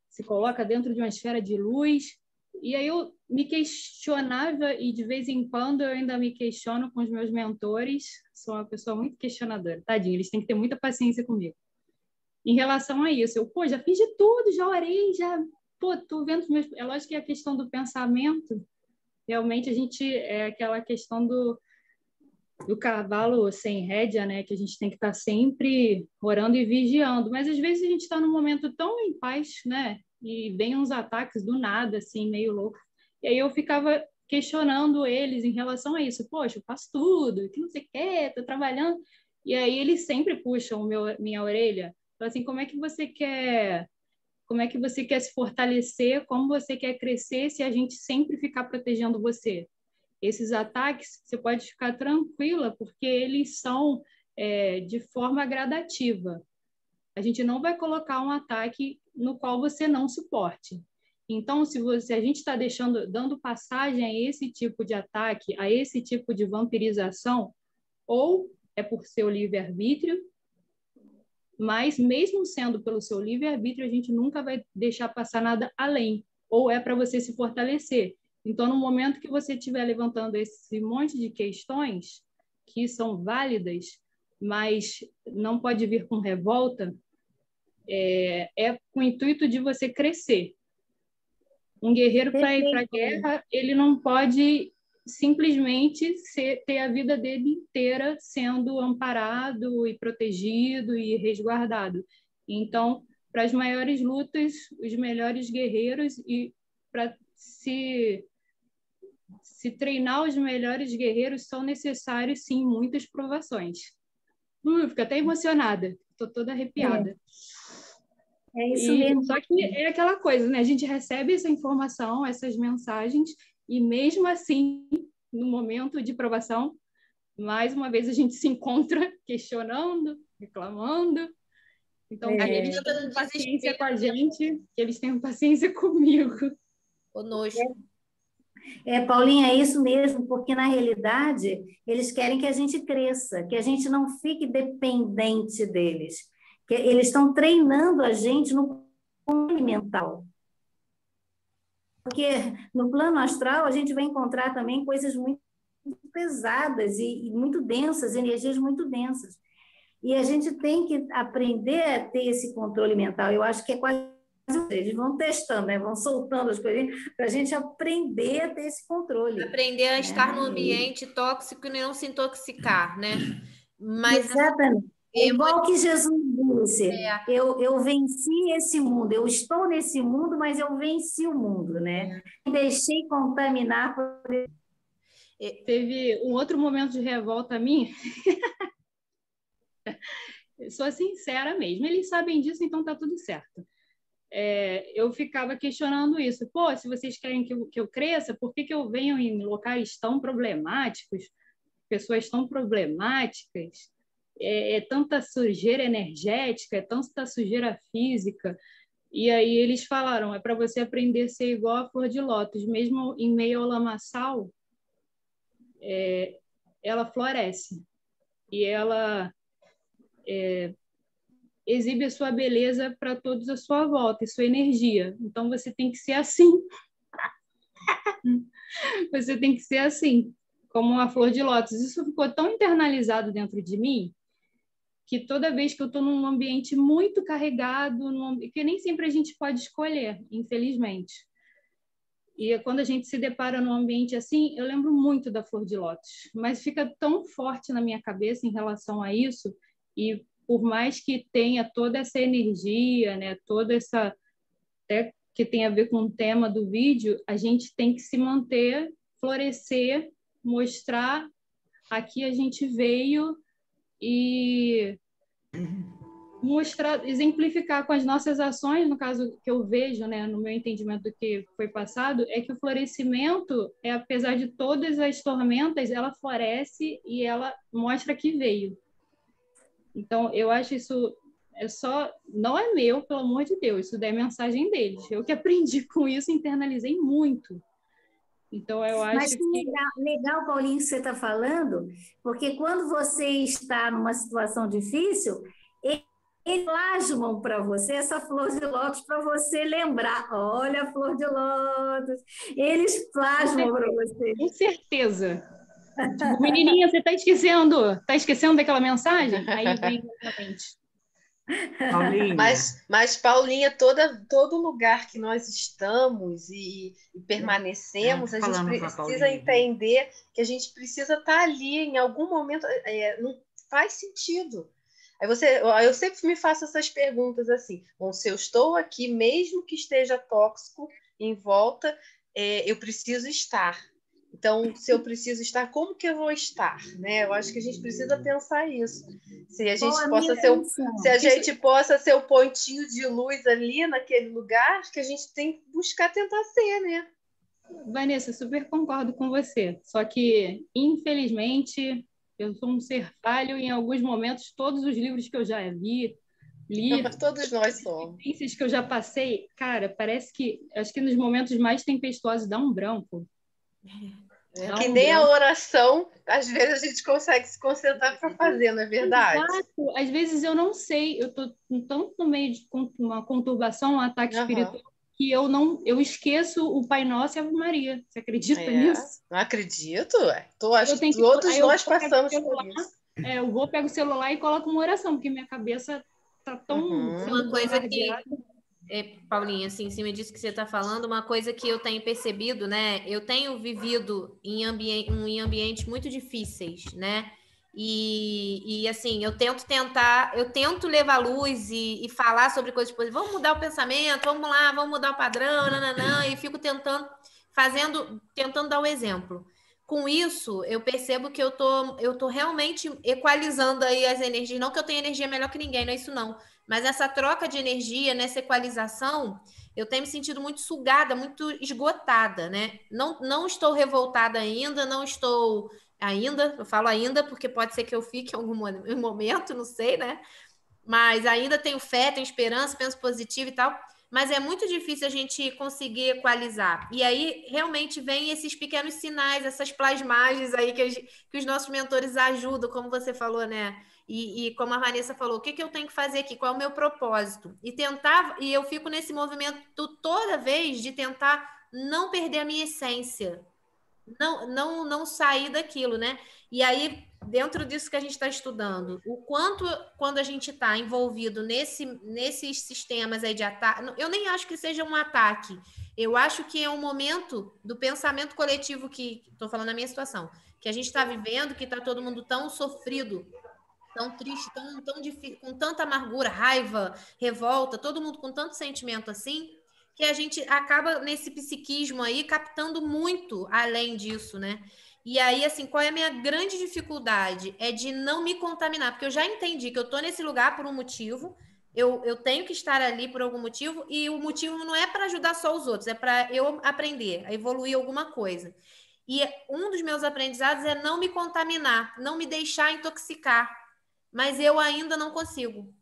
Se coloca dentro de uma esfera de luz. E aí eu me questionava, e de vez em quando eu ainda me questiono com os meus mentores, sou uma pessoa muito questionadora, tadinho, eles têm que ter muita paciência comigo. Em relação a isso, eu já fiz de tudo, já orei, tô vendo os meus... É lógico que a questão do pensamento, realmente a gente, é aquela questão do cavalo sem rédea, né, que a gente tem que estar sempre orando e vigiando, mas às vezes a gente está num momento tão em paz, né, e vem uns ataques do nada, assim, meio louco. E aí eu ficava questionando eles em relação a isso. Poxa, eu faço tudo, que não sei o quê, estou trabalhando. E aí eles sempre puxam minha orelha. Falam assim, como é que você quer se fortalecer? Como você quer crescer se a gente sempre ficar protegendo você? Esses ataques, você pode ficar tranquila, porque eles são de forma gradativa. A gente não vai colocar um ataque no qual você não suporte. Então, se a gente está dando passagem a esse tipo de ataque, a esse tipo de vampirização, ou é por seu livre-arbítrio, mas mesmo sendo pelo seu livre-arbítrio, a gente nunca vai deixar passar nada além, ou é para você se fortalecer. Então, no momento que você estiver levantando esse monte de questões que são válidas, mas não pode vir com revolta, é com o intuito de você crescer. Um guerreiro para ir para a guerra, ele não pode simplesmente ter a vida dele inteira sendo amparado e protegido e resguardado. Então, para as maiores lutas, os melhores guerreiros, e para se treinar os melhores guerreiros, são necessários, sim, muitas provações. Fico até emocionada, estou toda arrepiada. É isso mesmo. Só que é aquela coisa, né? A gente recebe essa informação, essas mensagens, e mesmo assim, no momento de provação, mais uma vez a gente se encontra questionando, reclamando. Então, eles tenham paciência com a gente, que eles tenham paciência comigo. Conosco. Paulinha, é isso mesmo, porque na realidade eles querem que a gente cresça, que a gente não fique dependente deles. Que eles estão treinando a gente no plano mental. Porque no plano astral a gente vai encontrar também coisas muito pesadas e muito densas, energias muito densas. E a gente tem que aprender a ter esse controle mental. Eu acho que é quase eles vão testando, né? Vão soltando as coisas para a gente aprender a ter esse controle. Aprender a estar no ambiente tóxico e não se intoxicar, né? Mas exatamente. É igual que Jesus disse, eu venci esse mundo, eu estou nesse mundo, mas eu venci o mundo, né? Deixei contaminar por... Teve um outro momento de revolta minha. Eu sou sincera mesmo. Eles sabem disso, então tá tudo certo. Eu ficava questionando isso. Pô, se vocês querem que eu cresça, por que eu venho em locais tão problemáticos, pessoas tão problemáticas? É tanta sujeira energética, é tanta sujeira física. E aí eles falaram, é para você aprender a ser igual a flor de lótus, mesmo em meio ao lamaçal, ela floresce e ela exibe a sua beleza para todos à sua volta e sua energia. Então você tem que ser assim. Você tem que ser assim, como uma flor de lótus. Isso ficou tão internalizado dentro de mim que toda vez que eu estou num ambiente muito carregado, que nem sempre a gente pode escolher, infelizmente. E quando a gente se depara num ambiente assim, eu lembro muito da flor de lótus, mas fica tão forte na minha cabeça em relação a isso, e por mais que tenha toda essa energia, né, toda essa, até que tem a ver com o tema do vídeo, a gente tem que se manter, florescer, mostrar aqui a gente veio e mostrar, exemplificar com as nossas ações, no caso que eu vejo, né, no meu entendimento do que foi passado, é que o florescimento, apesar de todas as tormentas, ela floresce e ela mostra que veio. Então, eu acho isso não é meu, pelo amor de Deus, isso daí é mensagem deles. Eu que aprendi com isso, internalizei muito. Então, eu acho Mas legal, Paulinho, que você está falando, porque quando você está numa situação difícil, eles plasmam para você essa flor de lótus para você lembrar. Olha a flor de lótus. Eles plasmam para você. Com certeza. Tipo, menininha, você está esquecendo? Está esquecendo daquela mensagem? Aí vem exatamente. Paulinha. Mas Paulinha, todo lugar que nós estamos e permanecemos, a gente precisa entender que a gente precisa estar ali em algum momento. Não faz sentido. Aí eu sempre me faço essas perguntas assim: bom, se eu estou aqui, mesmo que esteja tóxico em volta, eu preciso estar. Então, se eu preciso estar, como que eu vou estar? Né? Eu acho que a gente precisa pensar isso. Se a gente possa ser o pontinho de luz ali naquele lugar, que a gente tem que buscar tentar ser, né? Vanessa, super concordo com você. Só que, infelizmente, eu sou um ser falho e em alguns momentos, todos os livros que eu já li, todos nós somos. Experiências que eu já passei, cara, parece que, acho que nos momentos mais tempestuosos dá um branco. Que nem a oração, às vezes a gente consegue se concentrar para fazer, não é verdade? Exato. Às vezes eu não sei, eu estou tanto no meio de uma conturbação, um ataque espiritual, que eu esqueço o Pai Nosso e a Ave Maria. Você acredita nisso? Não acredito. Acho que todos nós passamos por isso. Eu vou, pego o celular e coloco uma oração, porque minha cabeça está tão... Uma coisa que... Paulinha, assim, em cima disso que você está falando, uma coisa que eu tenho percebido, né? Eu tenho vivido em ambientes muito difíceis, né? E assim, eu tento levar luz e falar sobre coisas positivas. Vamos mudar o pensamento, vamos lá, vamos mudar o padrão, nananã, e fico tentando dar o exemplo. Com isso, eu percebo que eu tô realmente equalizando aí as energias. Não que eu tenha energia melhor que ninguém, não é isso não. Mas essa troca de energia, nessa equalização, eu tenho me sentido muito sugada, muito esgotada, né? Não estou revoltada ainda, não estou ainda, eu falo ainda porque pode ser que eu fique em algum momento, não sei, né? Mas ainda tenho fé, tenho esperança, penso positivo e tal. Mas é muito difícil a gente conseguir equalizar. E aí, realmente, vem esses pequenos sinais, essas plasmagens aí que os nossos mentores ajudam, como você falou, né? E como a Vanessa falou, o que eu tenho que fazer aqui? Qual é o meu propósito? E eu fico nesse movimento toda vez de tentar não perder a minha essência. não sair daquilo, né? E aí, dentro disso que a gente está estudando, o quanto, quando a gente está envolvido nesses sistemas aí de ataque, eu nem acho que seja um ataque, eu acho que é um momento do pensamento coletivo que, estou falando na minha situação, que a gente está vivendo, que está todo mundo tão sofrido, tão triste, tão difícil, com tanta amargura, raiva, revolta, todo mundo com tanto sentimento assim, que a gente acaba nesse psiquismo aí captando muito além disso, né? E aí, assim, qual é a minha grande dificuldade? É de não me contaminar, porque eu já entendi que eu tô nesse lugar por um motivo, eu tenho que estar ali por algum motivo, e o motivo não é para ajudar só os outros, é para eu aprender, a evoluir alguma coisa. E um dos meus aprendizados é não me contaminar, não me deixar intoxicar, mas eu ainda não consigo.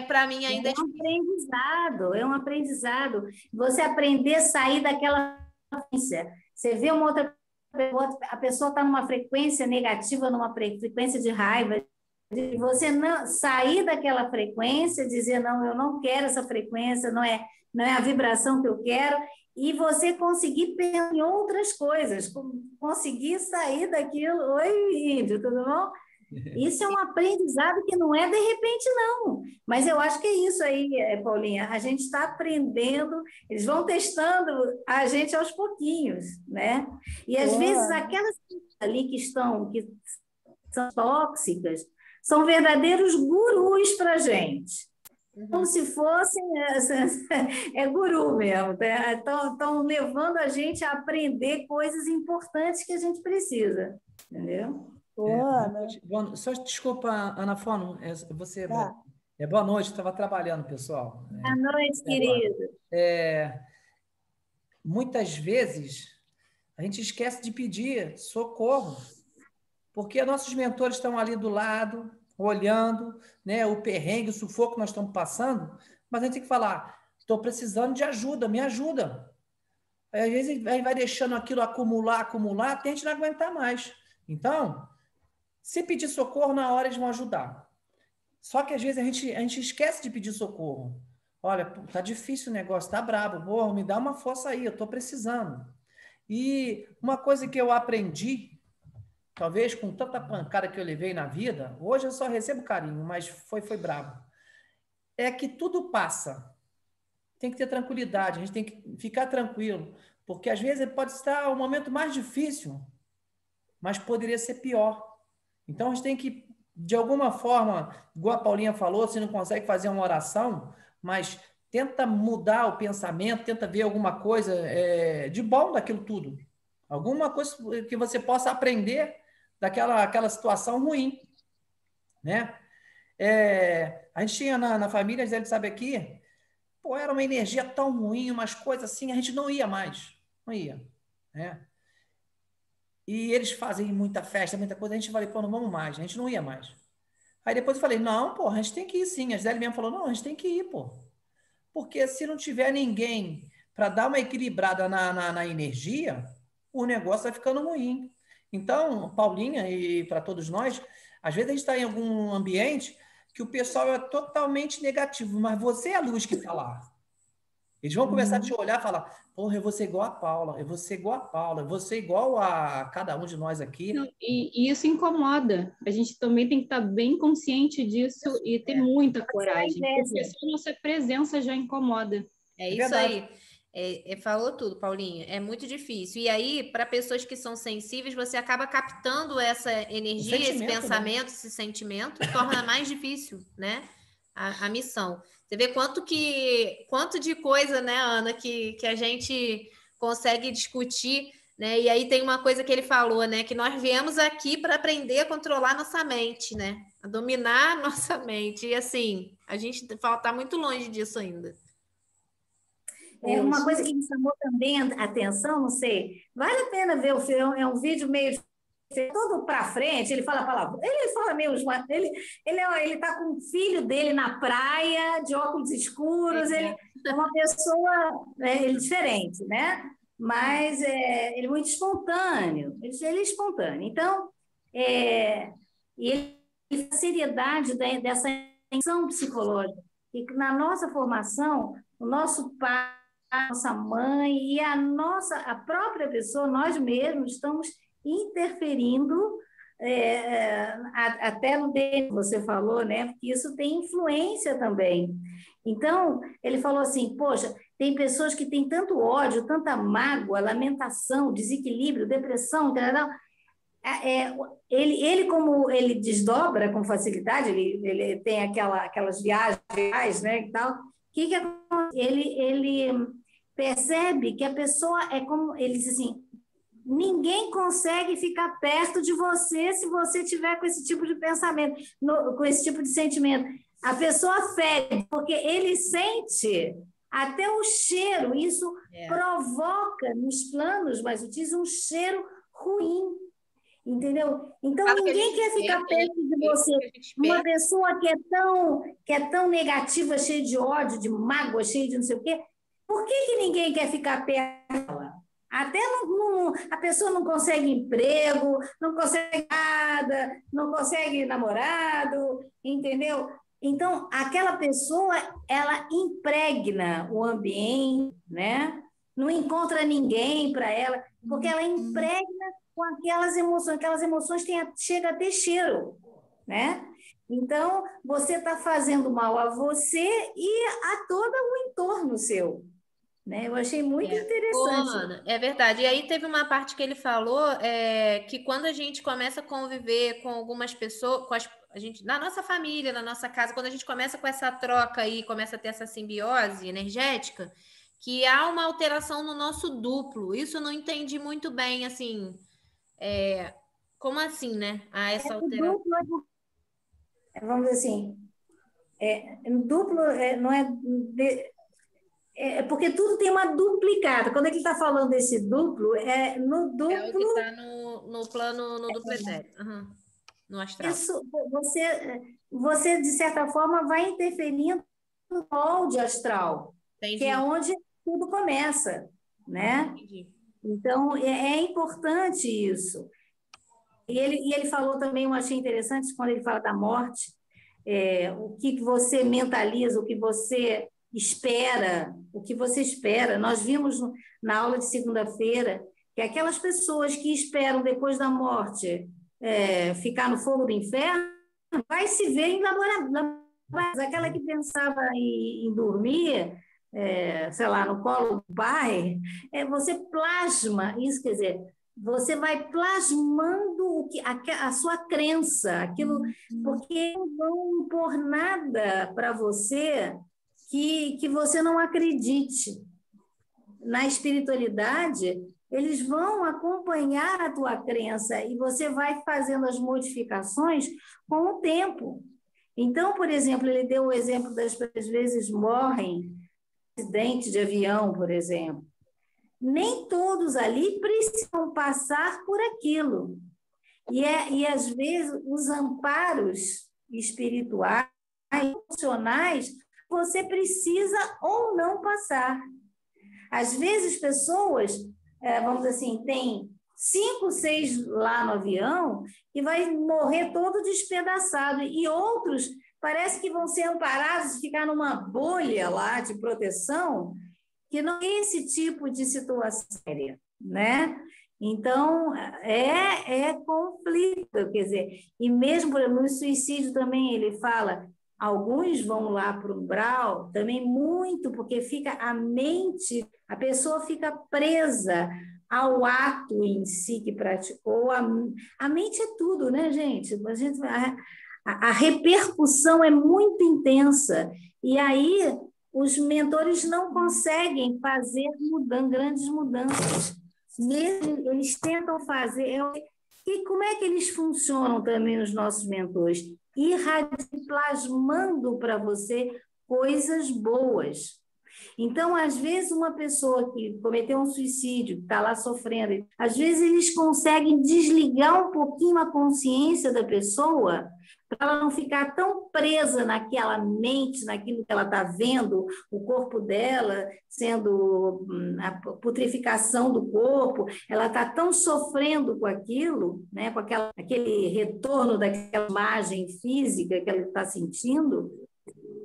Para mim ainda É um aprendizado, é um aprendizado. Você aprender a sair daquela frequência. Você vê uma outra pessoa, a pessoa está numa frequência negativa, numa frequência de raiva, de você não sair daquela frequência, dizer, não, eu não quero essa frequência, não é a vibração que eu quero, e você conseguir pensar em outras coisas, conseguir sair daquilo. Oi, índio, tudo bom? Isso é um aprendizado que não é de repente, não. Mas eu acho que é isso aí, Paulinha. A gente está aprendendo, eles vão testando a gente aos pouquinhos, né? E às vezes aquelas ali que são tóxicas são verdadeiros gurus para a gente. Como se fossem guru mesmo, estão levando a gente a aprender coisas importantes que a gente precisa, entendeu? Só desculpa, Ana Fono, você. Tá. Boa noite, estava trabalhando, pessoal. Boa noite, querido. Muitas vezes a gente esquece de pedir socorro, porque nossos mentores estão ali do lado, olhando, né, o perrengue, o sufoco que nós estamos passando, mas a gente tem que falar: estou precisando de ajuda, me ajuda. Aí, às vezes a gente vai deixando aquilo acumular, até a gente não aguentar mais. Então, se pedir socorro, na hora eles vão ajudar. Só que às vezes a gente esquece de pedir socorro. Olha, tá difícil o negócio, tá brabo. Pô, me dá uma força aí, eu tô precisando. E uma coisa que eu aprendi, talvez com tanta pancada que eu levei na vida, hoje eu só recebo carinho, mas foi brabo. É que tudo passa. Tem que ter tranquilidade, a gente tem que ficar tranquilo. Porque às vezes pode estar o momento mais difícil, mas poderia ser pior. Então, a gente tem que, de alguma forma, igual a Paulinha falou, você não consegue fazer uma oração, mas tenta mudar o pensamento, tenta ver alguma coisa de bom daquilo tudo. Alguma coisa que você possa aprender daquela situação ruim. Né? A gente tinha na família, a gente sabe aqui, era uma energia tão ruim, umas coisas assim, a gente não ia mais. Não ia. Né? E eles fazem muita festa, muita coisa. A gente falou, não vamos mais. A gente não ia mais. Aí depois eu falei, não, pô, a gente tem que ir sim. A Gisele mesmo falou, não, a gente tem que ir, pô. Porque se não tiver ninguém para dar uma equilibrada na energia, o negócio vai ficando ruim. Então, Paulinha e para todos nós, às vezes a gente está em algum ambiente que o pessoal é totalmente negativo, mas você é a luz que está lá. Eles vão começar a te olhar e falar, porra, eu vou ser igual a Paula, eu vou ser igual a Paula, eu vou ser igual a cada um de nós aqui. E isso incomoda. A gente também tem que estar bem consciente disso e ter muita coragem. Porque só a nossa presença já incomoda. É isso aí. Falou tudo, Paulinha. É muito difícil. E aí, para pessoas que são sensíveis, você acaba captando essa energia, esse pensamento, né? Esse sentimento, torna mais difícil, né? A missão. Você vê quanto de coisa, né, Ana, que a gente consegue discutir, né? E aí tem uma coisa que ele falou, né? Que nós viemos aqui para aprender a controlar nossa mente, né? A dominar nossa mente. E assim, a gente está muito longe disso ainda. Uma coisa que me chamou também a atenção, não sei, vale a pena ver o filme, é um vídeo meio todo para frente, ele fala palavra, ele fala meio, ele está com o filho dele na praia, de óculos escuros, ele é uma pessoa, ele diferente, né? Mas ele é muito espontâneo, ele é espontâneo. Então, e a seriedade dessa intenção psicológica, e que na nossa formação, o nosso pai, a nossa mãe e a própria pessoa, nós mesmos estamos interferindo até no DNA, você falou, né? Porque isso tem influência também. Então, ele falou assim, poxa, tem pessoas que têm tanto ódio, tanta mágoa, lamentação, desequilíbrio, depressão, ele como ele desdobra com facilidade, ele tem aquelas viagens, né, e tal, que acontece? Ele percebe que a pessoa é como, ele diz assim, ninguém consegue ficar perto de você se você tiver com esse tipo de pensamento, com esse tipo de sentimento. A pessoa fede, porque ele sente até o cheiro, isso provoca nos planos mais sutis um cheiro ruim, entendeu? Então, ninguém quer ficar perto de você. Uma pessoa que é tão negativa, cheia de ódio, de mágoa, cheia de não sei o quê, por que ninguém quer ficar perto dela? Até a pessoa não consegue emprego, não consegue nada, não consegue namorado, entendeu? Então, aquela pessoa, ela impregna o ambiente, né? Não encontra ninguém para ela, porque ela impregna com aquelas emoções chega a ter cheiro, né? Então, você está fazendo mal a você e a todo o entorno seu. Né? Eu achei muito interessante. Ana, é verdade. E aí teve uma parte que ele falou que quando a gente começa a conviver com algumas pessoas, a gente, na nossa família, na nossa casa, quando a gente começa com essa troca aí, começa a ter essa simbiose energética, que há uma alteração no nosso duplo. Isso eu não entendi muito bem, assim, como assim, né? Há essa alteração. Vamos dizer assim, duplo não é... porque tudo tem uma duplicata. Quando ele está falando desse duplo, no duplo... É o que está no plano, no duplo etéreo, no astral. Isso, você, de certa forma, vai interferindo no molde astral, Entendi. Que é onde tudo começa, né? Entendi. Então, é importante isso. E ele falou também, eu achei interessante, quando ele fala da morte, o que você mentaliza, o que você espera. Nós vimos na aula de segunda-feira que aquelas pessoas que esperam depois da morte ficar no fogo do inferno, vai se ver em laboratório. Aquela que pensava em dormir, sei lá, no colo do pai, você plasma isso, quer dizer, você vai plasmando a sua crença, aquilo, porque não vão impor nada para você que você não acredite. Na espiritualidade, eles vão acompanhar a tua crença e você vai fazendo as modificações com o tempo. Então, por exemplo, ele deu o exemplo das pessoas às vezes morrem em acidente de avião, por exemplo. Nem todos ali precisam passar por aquilo. E às vezes, os amparos espirituais, emocionais, você precisa ou não passar. Às vezes, pessoas, vamos dizer assim, tem 5, 6 lá no avião e vai morrer todo despedaçado. E outros parece que vão ser amparados, ficar numa bolha lá de proteção, que não é esse tipo de situação séria, né? Então, é conflito, quer dizer, e mesmo no suicídio também ele fala, alguns vão lá para o umbral, também muito, porque fica a mente, a pessoa fica presa ao ato em si que praticou, a mente é tudo, né, gente? A repercussão é muito intensa, e aí os mentores não conseguem fazer grandes mudanças. Eles tentam fazer... E como é que eles funcionam também, os nossos mentores? Plasmando para você coisas boas. Então, às vezes, uma pessoa que cometeu um suicídio, que está lá sofrendo, às vezes eles conseguem desligar um pouquinho a consciência da pessoa para ela não ficar tão presa naquela mente, naquilo que ela está vendo, o corpo dela sendo a putrificação do corpo, ela está tão sofrendo com aquilo, né, com aquele retorno daquela imagem física que ela está sentindo,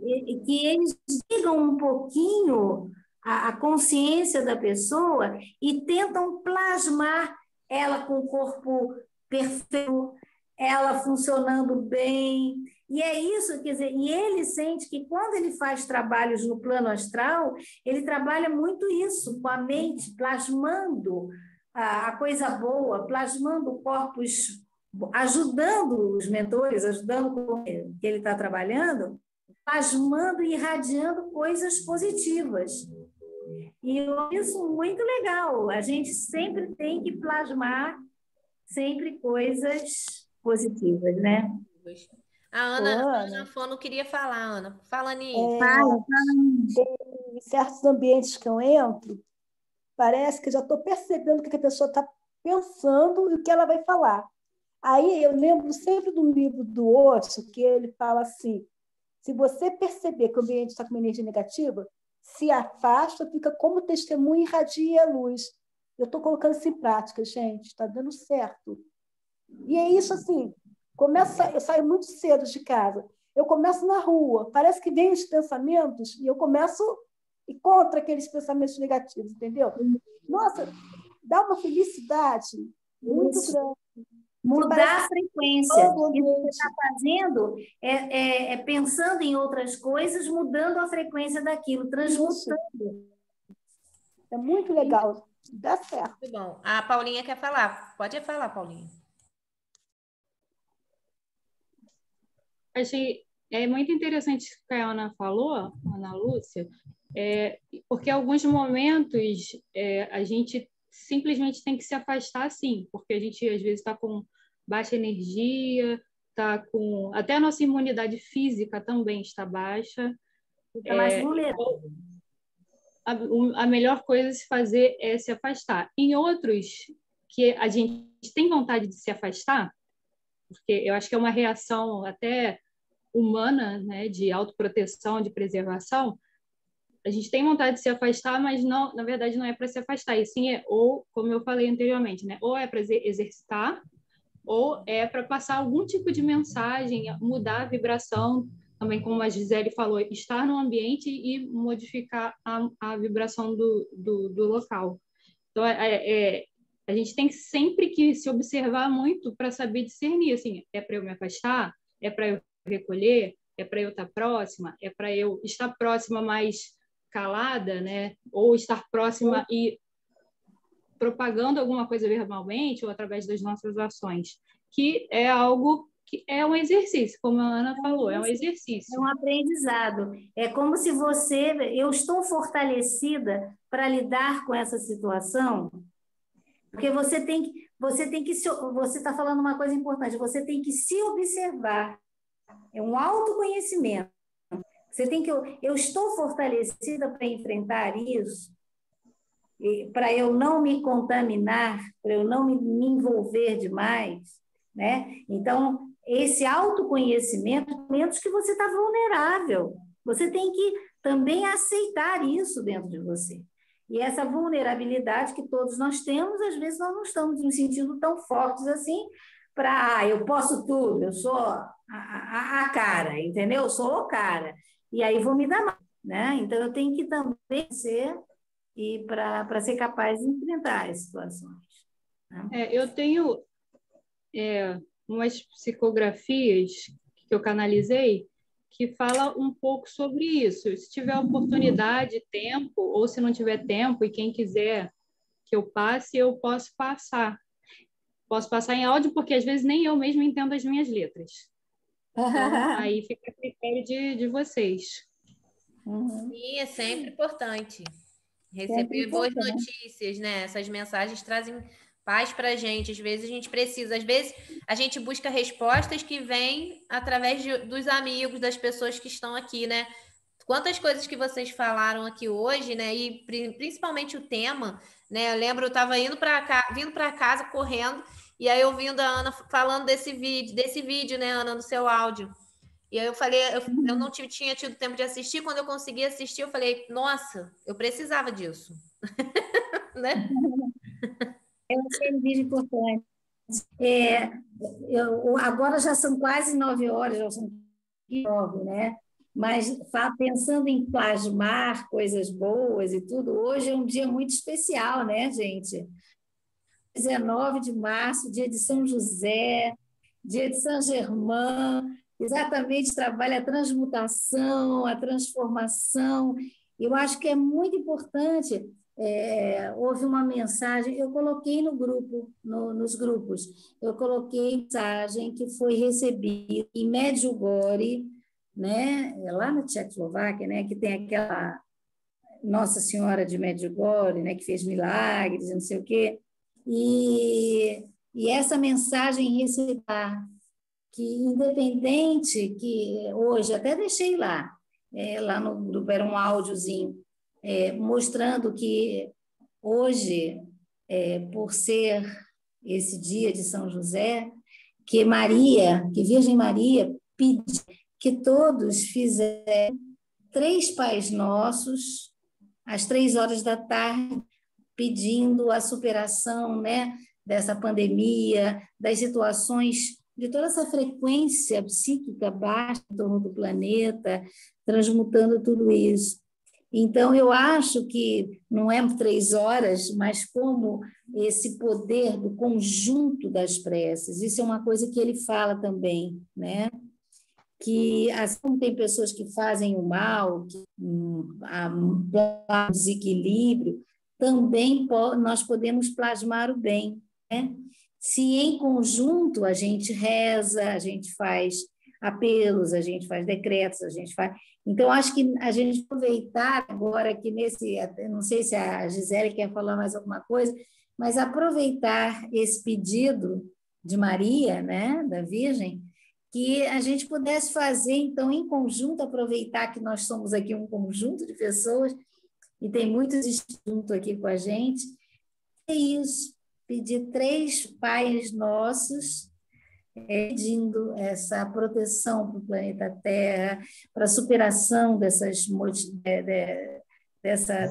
e que eles ligam um pouquinho a consciência da pessoa e tentam plasmar ela com o corpo perfeito, ela funcionando bem. E é isso, quer dizer, e ele sente que quando ele faz trabalhos no plano astral, ele trabalha muito isso, com a mente, plasmando a coisa boa, plasmando corpos, ajudando os mentores, ajudando com que ele está trabalhando, plasmando e irradiando coisas positivas. E isso muito legal. A gente sempre tem que plasmar sempre coisas positivas, né? A Ana Fono queria falar, Ana. Fala, Nisso. Em certos ambientes que eu entro, parece que eu já estou percebendo o que a pessoa está pensando e o que ela vai falar. Aí eu lembro sempre do livro do Osho, que ele fala assim, se você perceber que o ambiente está com uma energia negativa, se afasta, fica como testemunha e irradia a luz. Eu estou colocando isso em prática, gente, está dando certo. E é isso assim, eu saio muito cedo de casa, eu começo na rua, parece que vem os pensamentos e eu começo e contra aqueles pensamentos negativos, entendeu? Nossa, dá uma felicidade muito grande. Mudar a frequência. O que você está fazendo é pensando em outras coisas, mudando a frequência daquilo, transmutando. É muito legal. Dá certo. Muito bom. A Paulinha quer falar. Pode falar, Paulinha. Achei muito interessante o que a Ana falou, a Ana Lúcia, porque em alguns momentos a gente simplesmente tem que se afastar, sim, porque a gente às vezes está com baixa energia, está com até a nossa imunidade física também está baixa. Fica mais vulnerável. A melhor coisa a se fazer é se afastar. Em outros que a gente tem vontade de se afastar, porque eu acho que é uma reação até humana, né, de autoproteção, de preservação, a gente tem vontade de se afastar, mas não, na verdade não é para se afastar, e sim ou, como eu falei anteriormente, né, ou é para exercitar, ou é para passar algum tipo de mensagem, mudar a vibração, também como a Gisele falou, estar no ambiente e modificar a vibração do local. Então, a gente tem sempre que se observar muito para saber discernir, assim, é para eu me afastar? É para eu recolher? É para eu estar próxima? É para eu estar próxima, mas calada, né? Ou estar próxima e propagando alguma coisa verbalmente ou através das nossas ações, que é algo que é um exercício, como a Ana falou, é um exercício. É um aprendizado. É como se eu estou fortalecida para lidar com essa situação, porque você está falando uma coisa importante, você tem que se observar. É um autoconhecimento. Eu estou fortalecida para enfrentar isso, para eu não me contaminar, para eu não me envolver demais, né? Então, esse autoconhecimento, momentos que você está vulnerável, você tem que também aceitar isso dentro de você. E essa vulnerabilidade que todos nós temos, às vezes nós não estamos nos sentindo tão fortes assim para, eu posso tudo, eu sou a cara, entendeu? Eu sou o cara. E aí vou me dar mal, né? Então, eu tenho que também ser e para ser capaz de enfrentar as situações. Né? Eu tenho umas psicografias que eu canalizei que fala um pouco sobre isso. Se tiver oportunidade, tempo, ou se não tiver tempo e quem quiser que eu passe, eu posso passar. Posso passar em áudio, porque às vezes nem eu mesma entendo as minhas letras. Então, aí fica a critério de vocês. Sim, é sempre importante. Receber boas notícias, né? Essas mensagens trazem paz para a gente. Às vezes a gente precisa, às vezes a gente busca respostas que vêm através dos amigos, das pessoas que estão aqui, né? Quantas coisas que vocês falaram aqui hoje, né? E principalmente o tema, né? Eu lembro, eu estava vindo para casa correndo, e aí ouvindo a Ana falando desse vídeo, né, Ana, no seu áudio. E aí eu falei, eu não tinha tido tempo de assistir, quando eu consegui assistir, eu falei, nossa, eu precisava disso. Né? Eu achei um vídeo importante. Agora já são quase 9 horas, já são 9, né? mas pensando em plasmar coisas boas e tudo, hoje é um dia muito especial, né, gente? 19 de março, dia de São José, dia de São Germain, exatamente trabalha a transmutação, a transformação. Eu acho que é muito importante. Houve uma mensagem, eu coloquei no grupo, nos grupos, eu coloquei mensagem que foi recebida em Medjugorje, né, lá na Tchecoslováquia, né, que tem aquela Nossa Senhora de Medjugorje, né, que fez milagres, não sei o quê, e essa mensagem recebida, que independente, que hoje, até deixei lá no grupo, era um áudiozinho, mostrando que hoje, por ser esse dia de São José, que Virgem Maria pediu que todos fizessem 3 Pais Nossos às 15h, pedindo a superação, né, dessa pandemia, das situações, de toda essa frequência psíquica baixa em torno do planeta, transmutando tudo isso. Então, eu acho que não é 3 horas, mas como esse poder do conjunto das preces. Isso é uma coisa que ele fala também, né? Que assim como tem pessoas que fazem o mal, que há desequilíbrio, também nós podemos plasmar o bem, né? Se em conjunto a gente reza, a gente faz apelos, a gente faz decretos, a gente faz... Então, acho que a gente aproveitar agora que não sei se a Gisele quer falar mais alguma coisa, mas aproveitar esse pedido de Maria, né, da Virgem, que a gente pudesse fazer, então, em conjunto, aproveitar que nós somos aqui um conjunto de pessoas e tem muitos junto aqui com a gente, é isso, pedir 3 Pais Nossos, pedindo essa proteção para o planeta Terra, para a superação dessa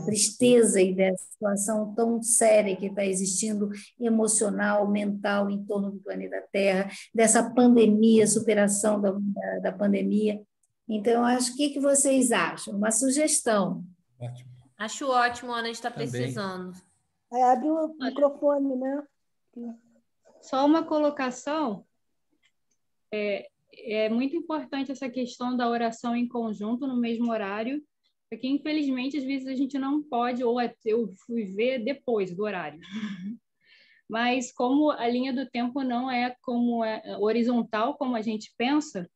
tristeza e dessa situação tão séria que está existindo, emocional, mental, em torno do planeta Terra, dessa pandemia, superação da pandemia. Então, acho que vocês acham? Uma sugestão. Ótimo. Acho ótimo, Ana, a gente está precisando. Abre o microfone, né? Só uma colocação. É muito importante essa questão da oração em conjunto no mesmo horário, porque infelizmente às vezes a gente não pode, ou eu fui ver depois do horário. Mas como a linha do tempo não é como horizontal como a gente pensa,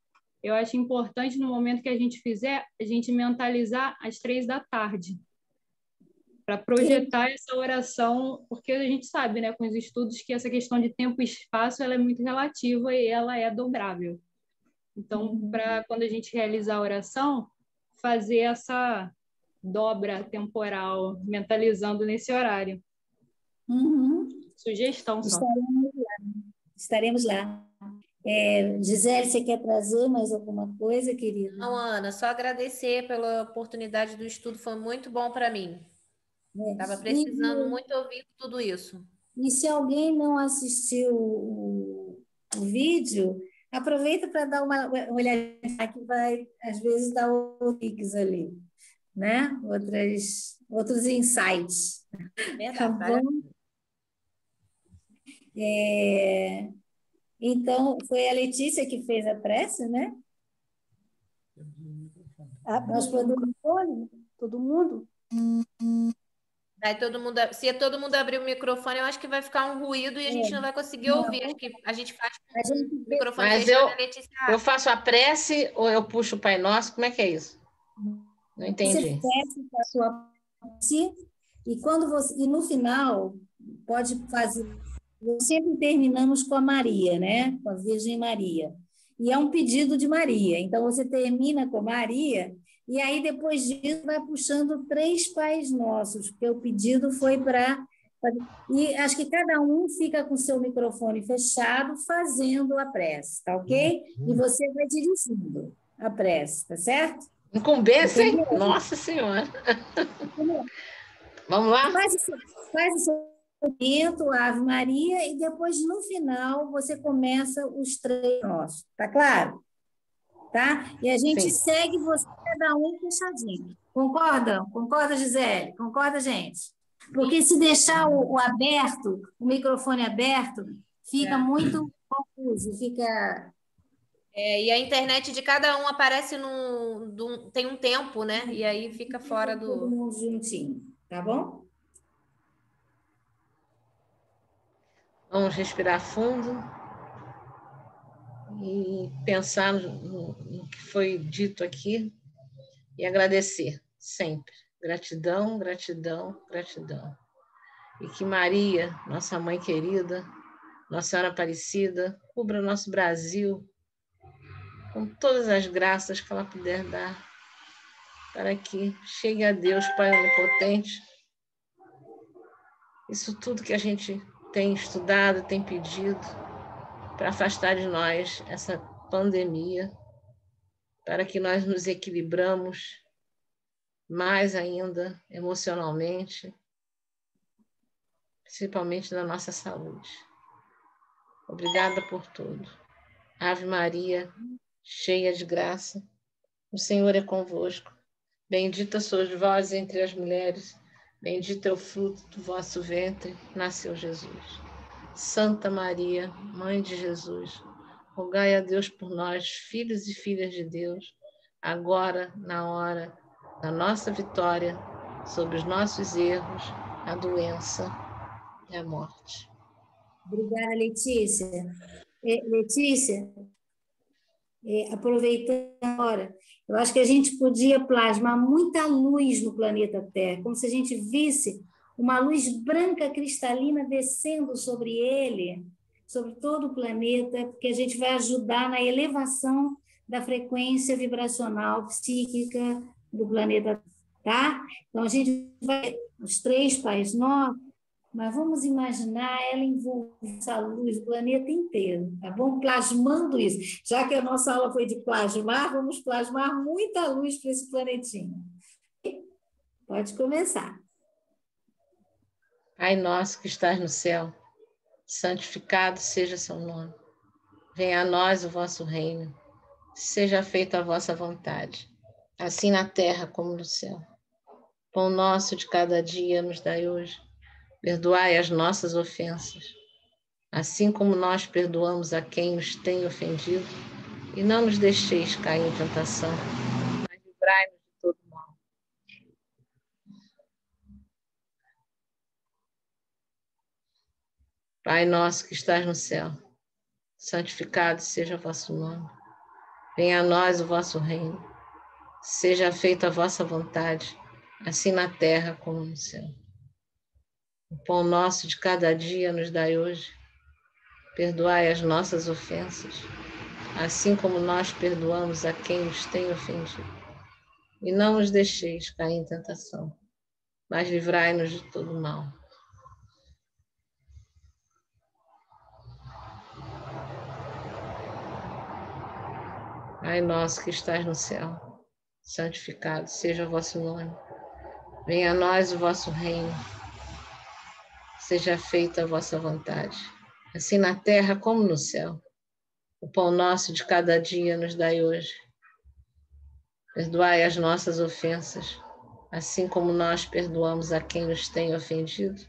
eu acho importante no momento que a gente fizer, a gente mentalizar às 15h, para projetar essa oração, porque a gente sabe, né, com os estudos, que essa questão de tempo e espaço ela é muito relativa e ela é dobrável. Então, para quando a gente realizar a oração, fazer essa dobra temporal, mentalizando nesse horário. Sugestão só. Estaremos lá. Gisele, você quer trazer mais alguma coisa, querida? Não, Ana, só agradecer pela oportunidade do estudo, foi muito bom para mim. Estava precisando muito ouvir tudo isso. E se alguém não assistiu o vídeo, aproveita para dar uma olhadinha que vai, às vezes, dar links ali, né? Outros insights. Tá bom? Então, foi a Letícia que fez a prece, né? Nós podemos todo mundo? Aí se todo mundo abrir o microfone, eu acho que vai ficar um ruído e a gente não vai conseguir ouvir. Acho que a gente faz com o microfone fechado, a Letícia. Eu faço a prece ou eu puxo o Pai Nosso? Como é que é isso? Não entendi. Você peça a sua prece e no final pode fazer. Sempre terminamos com a Maria, né? Com a Virgem Maria. E é um pedido de Maria. Então você termina com Maria. E aí, depois disso, vai puxando 3 Pais Nossos, porque o pedido foi para... E acho que cada um fica com o seu microfone fechado, fazendo a prece, tá ok? E você vai dirigindo a prece, tá certo? Incumbência, hein? Nossa Senhora! Vamos lá? Faz o seu momento, Ave Maria, e depois, no final, você começa os 3 Nossos. Tá claro? tá? E a gente Sim. segue você, cada um fechadinho. Concordam? Concorda, Gisele? Concorda, gente? Porque se deixar o aberto, o microfone aberto, fica muito confuso, fica... E a internet de cada um aparece tem um tempo, né? E aí fica fora Todo do... mundo juntinho, tá bom? Vamos respirar fundo e pensar no que foi dito aqui e agradecer sempre. Gratidão, gratidão, gratidão. E que Maria, nossa mãe querida, Nossa Senhora Aparecida, cubra nosso Brasil com todas as graças que ela puder dar, para que chegue a Deus, Pai Onipotente, isso tudo que a gente tem estudado, tem pedido, para afastar de nós essa pandemia, para que nós nos equilibramos mais ainda emocionalmente, principalmente na nossa saúde. Obrigada por tudo. Ave Maria, cheia de graça, o Senhor é convosco. Bendita sois vós entre as mulheres, bendito é o fruto do vosso ventre, nasceu Jesus. Santa Maria, Mãe de Jesus, rogai a Deus por nós, filhos e filhas de Deus, agora, na hora da nossa vitória, sobre os nossos erros, a doença e a morte. Obrigada, Letícia. Letícia, aproveitando agora, eu acho que a gente podia plasmar muita luz no planeta Terra, como se a gente visse uma luz branca cristalina descendo sobre ele, sobre todo o planeta, porque a gente vai ajudar na elevação da frequência vibracional psíquica do planeta, tá? Então, a gente vai, os 3 Pais Nossos, mas vamos imaginar ela envolvendo essa luz, o planeta inteiro, tá bom? Plasmando isso. Já que a nossa aula foi de plasmar, vamos plasmar muita luz para esse planetinho. Pode começar. Pai nosso que estás no céu, santificado seja seu nome. Venha a nós o vosso reino. Seja feita a vossa vontade, assim na terra como no céu. Pão nosso de cada dia nos dai hoje. Perdoai as nossas ofensas, assim como nós perdoamos a quem nos tem ofendido, e não nos deixeis cair em tentação, mas livrai-nos de todo mal. Pai nosso que estás no céu, santificado seja o vosso nome. Venha a nós o vosso reino. Seja feita a vossa vontade, assim na terra como no céu. O pão nosso de cada dia nos dai hoje. Perdoai as nossas ofensas, assim como nós perdoamos a quem nos tem ofendido. E não nos deixeis cair em tentação, mas livrai-nos de todo mal. Pai nosso que estás no céu, santificado seja o vosso nome. Venha a nós o vosso reino. Seja feita a vossa vontade, assim na terra como no céu. O pão nosso de cada dia nos dai hoje. Perdoai as nossas ofensas, assim como nós perdoamos a quem nos tem ofendido.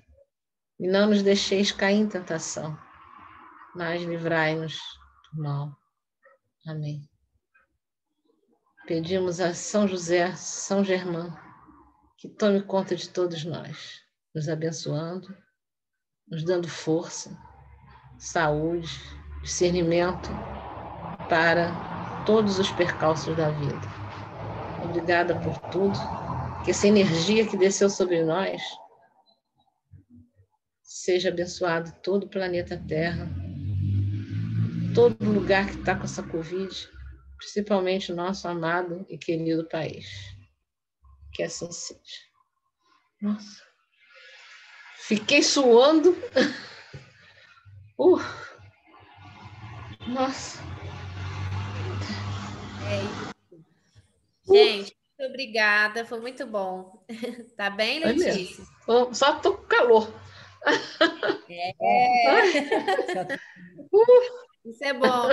E não nos deixeis cair em tentação, mas livrai-nos do mal. Amém. Pedimos a São José, São Germão, que tome conta de todos nós, nos abençoando, nos dando força, saúde, discernimento para todos os percalços da vida. Obrigada por tudo, que essa energia que desceu sobre nós seja abençoado todo o planeta Terra, todo lugar que está com essa Covid, principalmente o nosso amado e querido país. Que assim seja. Nossa. Fiquei suando. Nossa. Gente, muito obrigada. Foi muito bom. Tá bem, Letícia? Só tô com calor. Isso é bom.